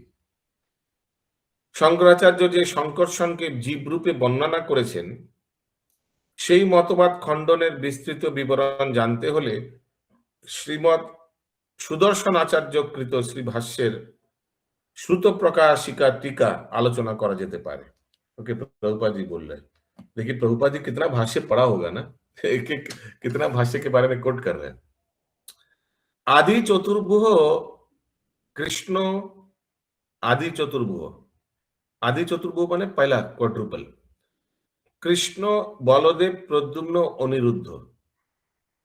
শঙ্করাচার্য যে সংকর্ষণকে জীব রূপে বর্ণনা করেছেন সেই মতবাদ খণ্ডনের বিস্তৃত বিবরণ জানতে হলে শ্রীমৎ সুদর্শন আচার্য কৃত শ্রী ভাষ্যের श्रुत प्रकाशिका टीका आलोचना करा जेते पारे। ओके, प्रभुपाद जी बोल रहे हैं। देखिए प्रभुपाद जी कितना भाष्य पढ़ा होगा ना, कितना भाष्य के बारे में कोट कर रहे हैं। आदि चतुर्भुज कृष्ण, आदि चतुर्भुज माने पहला क्वाड्रुपल, कृष्ण बलदेव प्रद्युम्न अनिरुद्ध।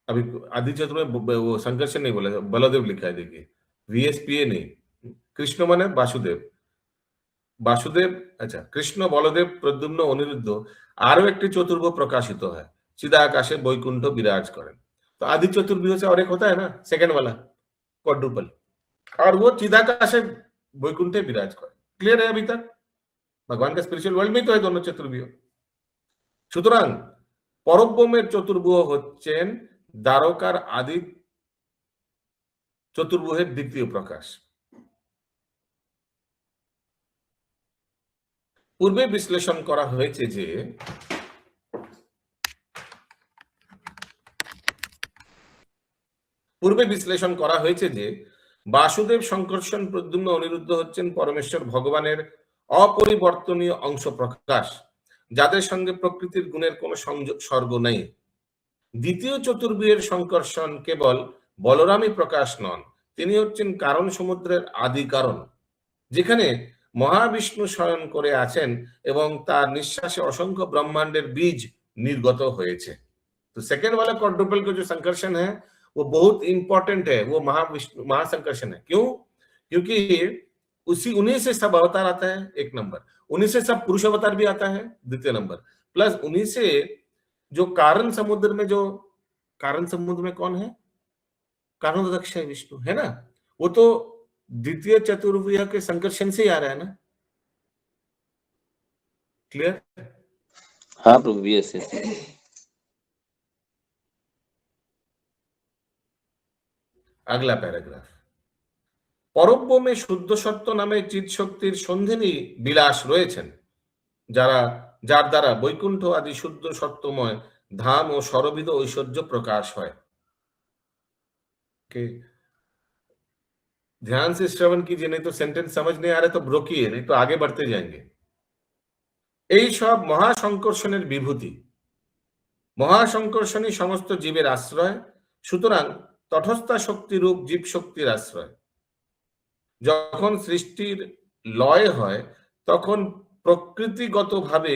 अभी आदि चतुर्भुज वो संकर्षण नहीं बोला, बलदेव लिखा है, देखिए VSPA नहीं, कृष्ण माने वासुदेव, अच्छा कृष्ण बलदेव प्रद्युम्न अनिरुद्ध आरो एक चतुर्भुज प्रकाशित है, चिदाकाशे बैकुंठ विराज करें। तो आदि चतुर्भुज से और एक होता है ना सेकंड वाला क्वाड्रुपल, और वो चिदाकाशे बैकुंठे विराज करें। क्लियर है अभी तक? भगवान का स्पिरिचुअल वर्ल्ड में तो है दोनों चतुर्भुज। সুতরাং পরব্রহ্মের চতুর্ভুজ হচ্ছেন দ্বারকার আদি চতুর্ভুজের দ্বিতীয় প্রকাশ। পূর্বে বিশ্লেষণ করা হয়েছে যে বাসুদেব সংকর্ষণ প্রদ্যুম্ন অনিরুদ্ধ হচ্ছেন পরমেশ্বর ভগবানের অপরিবর্তনীয় অংশ প্রকাশ, যাদের সঙ্গে প্রকৃতির গুণের কোনো সংসর্গ নেই। দ্বিতীয় চতুর্ভুজের সংকর্ষণ কেবল বলরামই প্রকাশ নন, তিনি হচ্ছেন কারণ সমুদ্রের আদি কারণ, যেখানে মহাবিষ্ণু শয়ন করে আছেন এবং তার নিঃশ্বাসে অসংখ্য ব্रह्मांडेर बीज निर्गत হয়েছে। तो सेकंड वाला क्वाड्रुपल का जो संकर्षण है वो बहुत इंपॉर्टेंट है, वो महाविष्णु महासंकर्षण है। क्यों? क्योंकि उन्हीं से सब अवतार आता है, एक नंबर। उन्हीं से सब पुरुष अवतार भी आता है, द्वितीय नंबर। प्लस उन्हीं से जो कारण समुद्र में, जो कारण समुद्र में कौन है? कारणोदक्ष है, विष्णु है ना, वो तो द्वितीय चतुर्भुज के संकर्षण से ही आ रहा है ना। क्लियर? हाँ प्रभु, यस यस। अगला पैराग्राफ। পরব্রহ্মে শুদ্ধ সত্য নামে চিৎ শক্তির সন্ধিনী বিলাস রয়েছেন, যার দ্বারা বৈকুণ্ঠ আদি শুদ্ধ সত্যময় ধাম ও সরবিধ ঐশ্বর্য প্রকাশ হয়। ध्यान से श्रवण कीजिए, नहीं तो सेंटेंस समझ नहीं आ रहा तो रोकिए, नहीं तो आगे बढ़ते जाएंगे। এই সব মহাসংকর্ষণের বিভূতি, মহাসংকর্ষণই সমস্ত জীবের আশ্রয়, সুতরাং তটস্থা শক্তিরূপ জীব শক্তির আশ্রয়। যখন সৃষ্টির লয় হয় তখন প্রকৃতিগতভাবে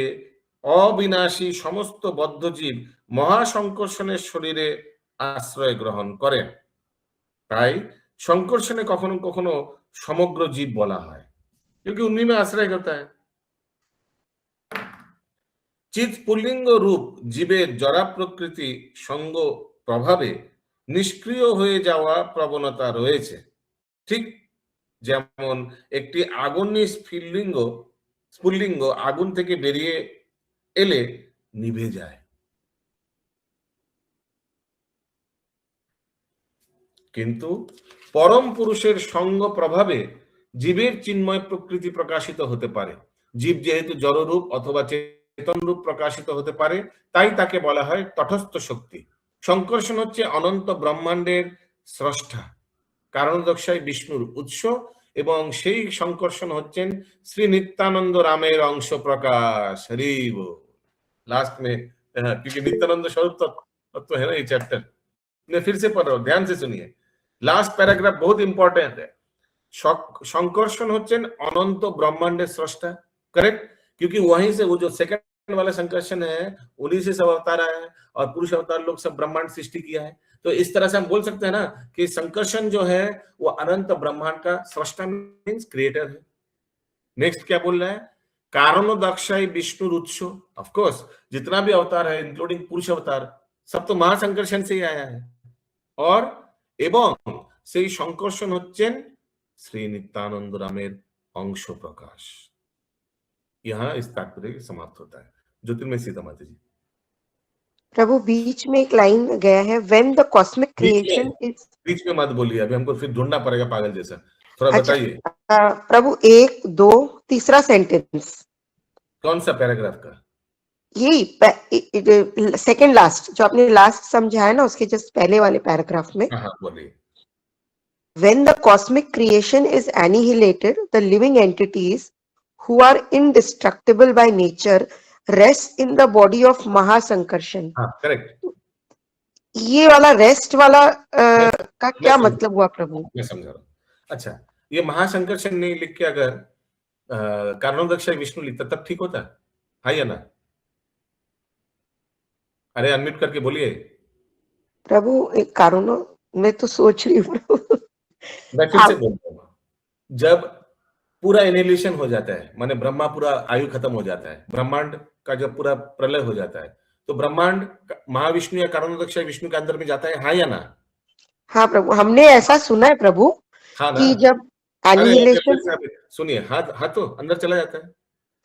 অবিনাশী সমস্ত বদ্ধজীব মহাসংকর্ষণের শরীরে আশ্রয় গ্রহণ করেন। তাই संकर्षण कखनो कखनो समग्र जीव बोला है, क्योंकि उन्हीं में आश्रय करता है। चित पुल्लिंग रूप जीवेर जरा प्रकृति संग प्रभावे निष्क्रिय হয়ে যাওয়া প্রবণতা রয়েছে, ঠিক যেমন একটি আগুনি স্ফুল্লিঙ্গ আগুন থেকে বেরিয়ে এলে নিভে যায়। কিন্তু परम पुरुषेर संग प्रभावे जीवेर चिन्मय प्रकृति प्रकाशित होते पारे। जीव जेहेतु जड़ रूप अथवा चेतन रूप प्रकाशित होते पारे, ताई ताके बला हय तटस्थ शक्ति। संकर्षण हच्छे अनंत ब्रह्मांडेर स्रष्टा, कारणोदक्षाय विष्णुर उत्स एवं सेई संकर्षण हच्छेन श्री नित्यानंद रामेर अंश प्रकाश। हरि बोल। लास्ट में क्योंकि नित्यानंद स्वरूप तत्व है ना ये चैप्टर, मैं फिर से पढ़ रहा हूं, ध्यान से सुनिए। लास्ट पैराग्राफ बहुत इंपॉर्टेंट है। संकर्षण होच्छेन अनंत ब्रह्मांडे स्रष्टा, करेक्ट, क्योंकि वहीं से वो जो सेकंड वाला संकर्षण है उन्हीं से सब अवतार आया है और पुरुष अवतार लोग सब ब्रह्मांड सृष्टि किया है। तो इस तरह से हम बोल सकते हैं ना कि संकर्षण जो है वो अनंत ब्रह्मांड का स्रष्टा मीन्स क्रिएटर है। नेक्स्ट क्या बोल रहा है? कारणोदक्षाय विष्णु उत्स, ऑफ कोर्स जितना भी अवतार है इंक्लूडिंग पुरुष अवतार सब तो महासंकर्षण से ही आया है। और एवं সেই সংকর্ষণ হচ্ছেন শ্রী নিত্যানন্দ রামের अंश प्रकाश। यहाँ इस तात्पर्य समाप्त होता है। ज्योतिर्मय सीता माता जी। प्रभु बीच में एक लाइन गया है, when the cosmic creation is। बीच में मत बोलिए, अभी हमको फिर ढूंढना पड़ेगा पागल जैसा, थोड़ा बताइए। प्रभु 1, 2, तीसरा सेंटेंस कौन सा पैराग्राफ का? यही सेकंड लास्ट जो आपने लास्ट समझा है ना, उसके जस्ट पहले वाले पैराग्राफ में। हाँ बोलिए। When the cosmic creation is annihilated, the living entities who are indestructible by nature rest in the body of Mahasankarshan। हाँ करेक्ट। ये वाला रेस्ट वाला का क्या मतलब हुआ प्रभु? मैं समझा रहा हूँ। अच्छा, ये महासंकर्षण नहीं लिख के अगर कारणोदक्षाय विष्णु लिखता तब ठीक होता है या ना? अरे अनम्यूट करके बोलिए। प्रभु एक कारणों मैं तो सोच रही हूँ। मैं फिर से बोलता हूँ, जब पूरा एनिहिलेशन हो जाता है, माने ब्रह्मा पूरा आयु खत्म हो जाता है, ब्रह्मांड का जब पूरा प्रलय हो जाता है, तो ब्रह्मांड महाविष्णु या कारणोदक्षाय विष्णु के अंदर में जाता है, हाँ या ना? हाँ प्रभु, हमने ऐसा सुना है प्रभु। हाँ कि जब एनिहिलेशन, सुनिए, हाँ तो अंदर चला जाता है।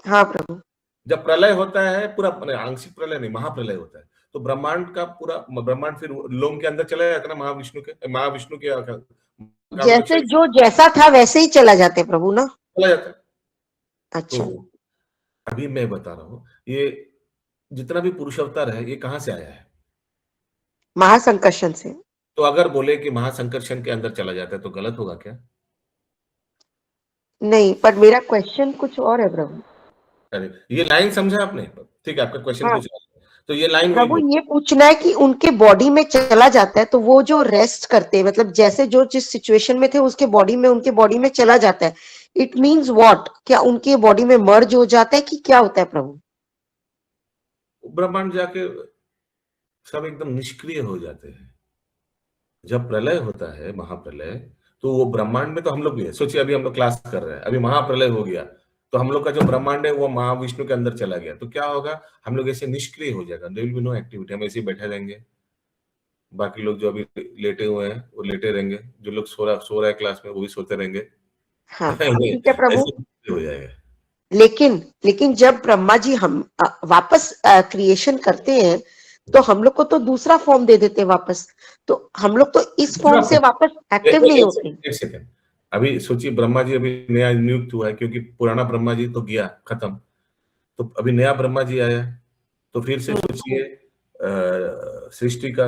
हाँ प्रभु, जब प्रलय होता है, पूरा आंशिक प्रलय नहीं, महाप्रलय होता है, तो ब्रह्मांड का पूरा ब्रह्मांड फिर लोम के अंदर चला जाता है ना, महाविष्णु के जैसे जो जैसा था वैसे ही चला जाते प्रभु ना, चला जाता है। अच्छा, तो अभी मैं बता रहा हूँ, ये जितना भी पुरुष अवतार है ये कहाँ से आया है? महासंकर्षण से। तो अगर बोले कि महासंकर्षण के अंदर चला जाता है तो गलत होगा क्या? नहीं, पर मेरा क्वेश्चन कुछ और है प्रभु। अरे ये लाइन समझा आपने? ठीक है, आपका क्वेश्चन हाँ कुछ और है। तो ये लाइन प्रभु, ये पूछना है कि उनके बॉडी में चला जाता है तो वो जो रेस्ट करते हैं, मतलब जैसे जो जिस सिचुएशन में थे उसके बॉडी में, उनके बॉडी में चला जाता है, इट मीन्स व्हाट? क्या उनके बॉडी में मर्ज हो जाता है कि क्या होता है प्रभु? ब्रह्मांड जाके सब एकदम निष्क्रिय हो जाते हैं। जब प्रलय होता है, महाप्रलय, तो वो ब्रह्मांड में तो हम लोग भी है। सोचिए अभी हम लोग क्लास कर रहे हैं, अभी महाप्रलय हो गया तो हम लोग का जो ब्रह्मांड है वो महाविष्णु के अंदर चला गया, तो क्या होगा? हम लोग ऐसे निष्क्रिय हो जाएगा, there will be no activity, हम ऐसे ही बैठे रहेंगे। बाकी लोग जो अभी लेटे हुए हैं वो लेटे रहेंगे, जो लोग सो रहा है क्लास में वो भी सोते रहेंगे। हाँ ठीक है प्रभु। ऐसे हो जाएगा। लेकिन जब ब्रह्मा जी हम वापस क्रिएशन करते हैं तो हम लोग को तो दूसरा फॉर्म दे देते हैं वापस, तो हम लोग तो इस फॉर्म से वापस एक्टिव नहीं होते। एक सेकंड, अभी सोचिए ब्रह्मा जी अभी नया नियुक्त हुआ है, क्योंकि पुराना ब्रह्मा जी तो गया खत्म, तो अभी नया ब्रह्मा जी आया, तो फिर से सोचिए सृष्टि का,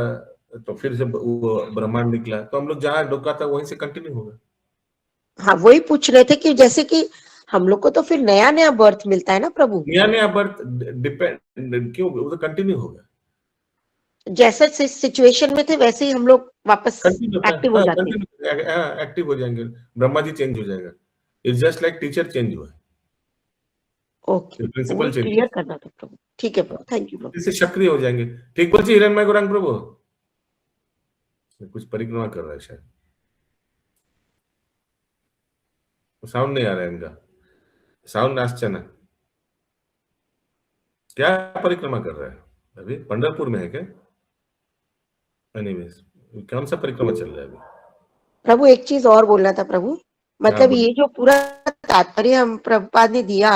तो फिर से वो ब्रह्मांड निकला, तो हम लोग जहाँ रुका था वहीं से कंटिन्यू होगा। हाँ वही पूछ रहे थे कि जैसे कि हम लोग को तो फिर नया नया बर्थ मिलता है ना प्रभु, नया बर्थ डिपेंड क्यों, वो तो कंटिन्यू होगा। जैसे सिचुएशन में थे वैसे ही हम लोग वापस एक्टिव हो जाते हैं। एक्टिव हो जाएंगे, ब्रह्मा जी चेंज हो जाएगा। It's just like teacher change हुआ है। ओके, प्रिंसिपल चेंज क्लियर करना था प्रभु। ठीक है प्रभु, थैंक यू प्रभु। इससे सक्रिय हो जाएंगे। ठीक बोलছি हिरणमय गौरांग प्रभु, कुछ परिक्रमा कर रहा है शायद, साउंड नहीं आ रहा है इनका, साउंड आसছে ना, क्या परिक्रमा कर रहा है? अभी पंढरपुर में है क्या? एनीवेज, कौन सा परिक्रमा चल रहा है अभी? प्रभु एक चीज और बोलना था प्रभु, मतलब ये जो पूरा तात्पर्य हम प्रभुपाद ने दिया,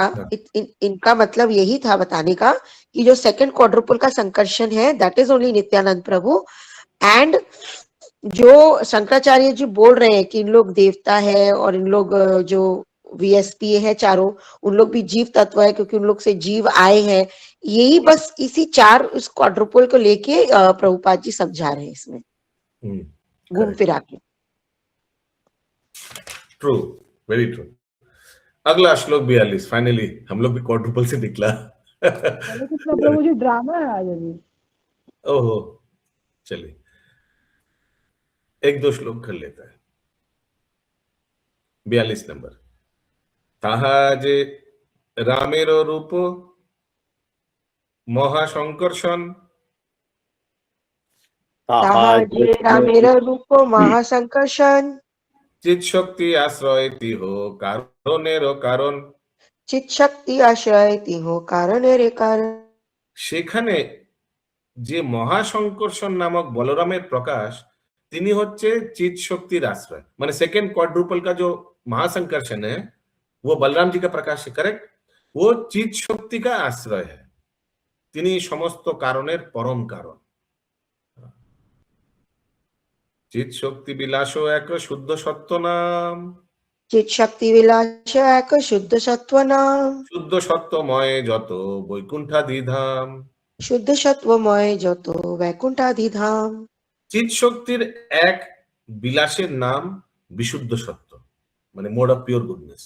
इनका मतलब यही था बताने का कि जो सेकंड क्वाड्रुपल का संकर्षण है that is only Nityanand Prabhu, and जो शंकराचार्य जी बोल रहे हैं कि इन लोग देवता है और इन लोग जो वीएसपी है चारों, उन लोग भी जीव तत्व है क्योंकि उन लोग से जीव आए हैं, यही बस इसी चार उस क्वाड्रुपल को लेके प्रभुपाद जी समझा रहे हैं इसमें घूम फिरा के। True, very true. अगला श्लोक 42, फाइनली हम लोग भी क्वाड्रुपल से निकला। प्रभु जी ड्रामा है आज अभी। ओहो, चलिए एक दो श्लोक कर लेता है। 42 नंबर, ताहा जे रामेर रूप महासंकर्षण, ताहा जे रामेर रूप महासंकर्षण, चित शक्ति आश्रयति हो कारणेर कारण, चित शक्ति आश्रयति हो कारणेर कारण। সেখানে যে মহাসংকর্ষণ নামক বলরামের প্রকাশ, তিনি হচ্ছে চিত শক্তির আশ্রয়, মানে सेकंड क्वाड्रुपल का जो महासंकर्षण है वो बलराम जी का प्रकाश है, करेक्ट? वो चित शक्ति का आश्रय है, তিনি সমস্ত কারণের পরম কারণ। চিত শক্তি বিলাস এক শুদ্ধ সত্য নাম, चित शक्ति विलास एक शुद्ध सत्व नाम, শুদ্ধ সত্যময় যত বৈকুণ্ঠাদি ধাম। शुद्ध सत्वमय যত वैकुंठादि धाम। চিত শক্তির এক বিলাসের নাম বিশুদ্ধ সত্য, মানে mode of pure goodness.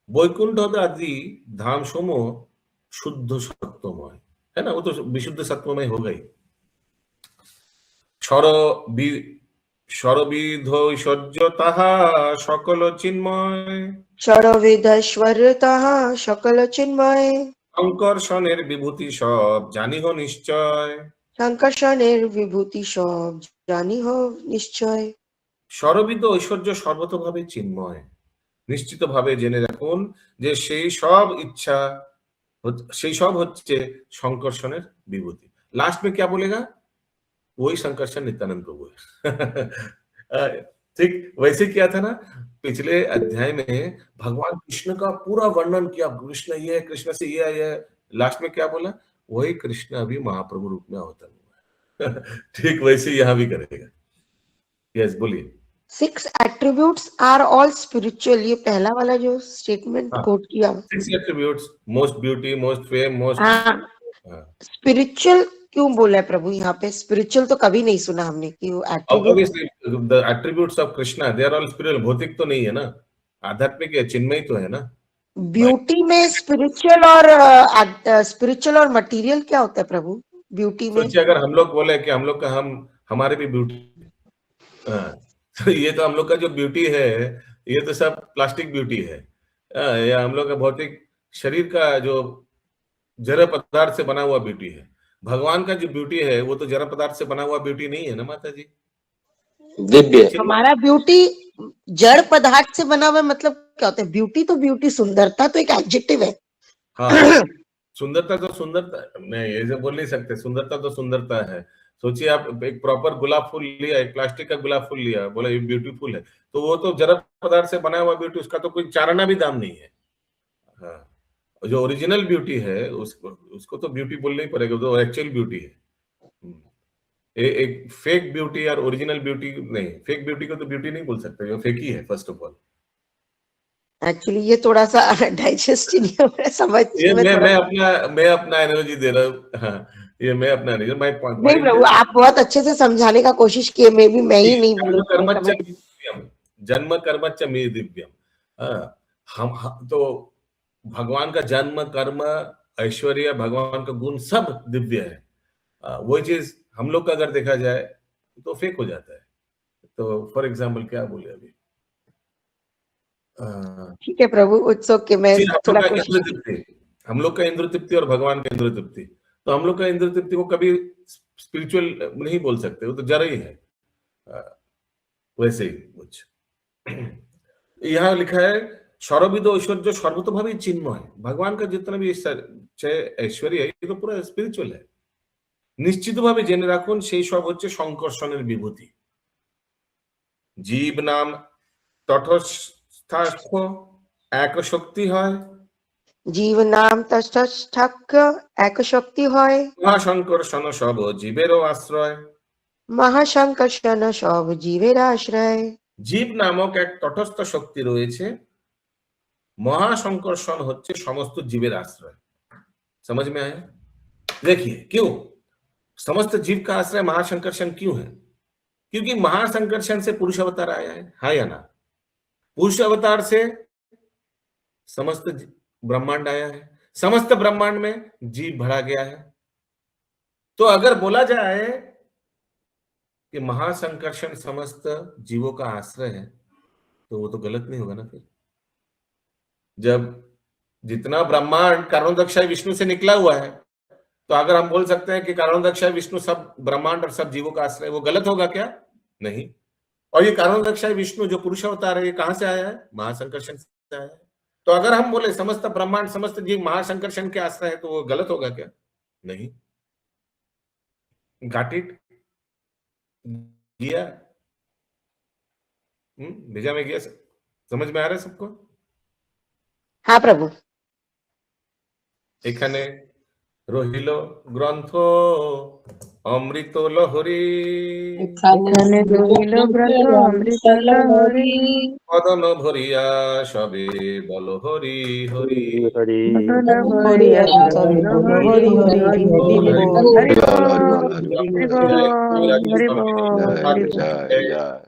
Vaikuntha आदि धाम সমূহ शुद्ध सत्वमय है ना, वो तो विशुद्ध सत्वमय होगा ही। षड़विध ऐश्वर्य ताहा सकल चिन्मय, षड़विधैश्वर ताहा सकल चिन्मय, সংকর্ষণের বিভূতি সব জানিহ নিশ্চয়। সংকর্ষণের বিভূতি সব জানিহ নিশ্চয়। ষড়বিধ ঐশ্বর্য সর্বতভাবে চিন্ময়, নিশ্চিতভাবে জেনে রাখুন যে সেই সব ইচ্ছা, সেই সব হচ্ছে সংকর্ষণের বিভূতি। लास्ट में क्या बोलेगा? वही संकर्षण नित्यानंद प्रभु है। ठीक वैसे किया था ना पिछले अध्याय में, भगवान कृष्ण का पूरा वर्णन किया, कृष्ण ये है, कृष्ण से ये है, लास्ट में क्या बोला? वही कृष्ण अभी महाप्रभु रूप में अवतरण हुआ है। ठीक वैसे यहाँ भी करेगा। यस बोलिए। 6 attributes are all spiritual, ये पहला वाला जो स्टेटमेंट कोट किया, 6 attributes, most beauty, most fame, most spiritual क्यों बोला है प्रभु यहाँ पे? स्पिरिचुअल तो कभी नहीं सुना हमने कि वो attribute. Obviously, the attributes of Krishna, they are all spiritual. भौतिक तो नहीं है ना, आध्यात्मिक है, चिन्मय तो है ना। ब्यूटी में स्पिरिचुअल और मटेरियल क्या होता है प्रभु? ब्यूटी में सोचिए अगर हम लोग बोले कि हम लोग का हमारे भी ब्यूटी, तो ये तो हम लोग का जो ब्यूटी है ये तो सब प्लास्टिक ब्यूटी है, या हम लोग का भौतिक शरीर का जो जड़ पदार्थ से बना हुआ ब्यूटी है। भगवान का जो ब्यूटी है वो तो जड़ पदार्थ से बना हुआ ब्यूटी नहीं है ना माता जी। दिव्य। हमारा ब्यूटी जड़ पदार्थ से बना हुआ है, मतलब क्या होता है? ब्यूटी तो ब्यूटी, सुंदरता तो एक एडजेक्टिव है। हाँ, सुंदरता तो सुंदरता, मैं ये से बोल नहीं सकते, सुंदरता तो सुंदरता है। सोचिए आप एक प्रॉपर गुलाब फूल लिया, एक प्लास्टिक का गुलाब फूल लिया, बोला ये ब्यूटीफुल है, तो वो तो जड़ पदार्थ से बना हुआ ब्यूटी, उसका तो कोई चाराना भी दाम नहीं है। हाँ, जो ओरिजिनल ब्यूटी है उसको तो ब्यूटी बोलना ही पड़ेगा, तो एक्चुअल ब्यूटी है। एक फेक ब्यूटी और ओरिजिनल ब्यूटी नहीं, फेक ब्यूटी को तो ब्यूटी नहीं बोल सकते, वो फेक ही है फर्स्ट ऑफ ऑल। एक्चुअली ये थोड़ा सा डाइजेस्ट ही नहीं हो रहा है, समझ ये मैं अपना एनर्जी दे रहा हूँ। हाँ, ये मैं अपना एनर्जी, माय पॉइंट। नहीं प्रभु, आप बहुत अच्छे से समझाने का कोशिश किए, मैं ही नहीं बोलूं। जन्म कर्मच्च मे दिव्यम। हम तो भगवान का जन्म, कर्म, ऐश्वर्य, भगवान का गुण सब दिव्य है। वो चीज हम लोग का अगर देखा जाए तो फेक हो जाता है। तो फॉर एग्जाम्पल क्या बोले अभी, ठीक है प्रभु, इट्स ओके। मैं थोड़ा हम लोग का इंद्र तृप्ति और भगवान का इंद्र तृप्ति, तो हम लोग का इंद्र तृप्ति को कभी स्पिरिचुअल नहीं बोल सकते, वो तो जड़ ही है। वैसे ही कुछ यहाँ लिखा है, सर्वविदो ईश्वर जो सर्वतोभावी चिन्मय है। भगवान का जितना भी ऐश्वर्य है ये तो पूरा स्पिरिचुअल है। নিশ্চিতভাবে জেনে রাখুন সেই সব হচ্ছে সংকর্ষণের বিভূতি। জীব নাম তটস্থ এক শক্তি হয়, জীব নাম তটস্থ এক শক্তি হয়, মহাসংকর্ষণ সব জীবেরও আশ্রয়। মহাসংকর্ষণ সব জীবের আশ্রয়। জীব নামক এক তটস্থ শক্তি রয়েছে, মহাসংকর্ষণ হচ্ছে সমস্ত জীবের আশ্রয়। समझ में आया? देखिए क्यों समस्त जीव का आश्रय महासंकर्षण क्यों है? क्योंकि महासंकर्षण से पुरुष अवतार आया है या ना? पुरुष अवतार से समस्त ब्रह्मांड आया है, समस्त ब्रह्मांड में जीव भरा गया है। तो अगर बोला जाए कि महासंकर्षण समस्त जीवों का आश्रय है तो वो तो गलत नहीं होगा ना। फिर जब जितना ब्रह्मांड कारणोदक्षाय विष्णु से निकला हुआ है, तो अगर हम बोल सकते हैं कि कारणोदक्षाय विष्णु सब ब्रह्मांड और सब जीवों का आश्रय, वो गलत होगा क्या? नहीं। और ये कारणोदक्षाय विष्णु जो पुरुष अवतार है, ये कहां से आया है? महासंकर्षण से आया है। तो अगर हम बोले समस्त ब्रह्मांड समस्त जीव महासंकर्षण के आश्रय है, तो वो गलत होगा क्या? नहीं। Got it? गया? भेजा में गया? समझ में आ रहा है सबको? हाँ प्रभु। এখানে রহিল গ্রন্থ অমৃত লহরী, এখানে রহিল গ্রন্থ অমৃত লহরী, কদন ভরিয়া সবে বল হরি হরি। কদন ভরিয়া সবে বল হরি হরি, হরি বল, হরি বল, হরি বল, হরি বল, হরি বল।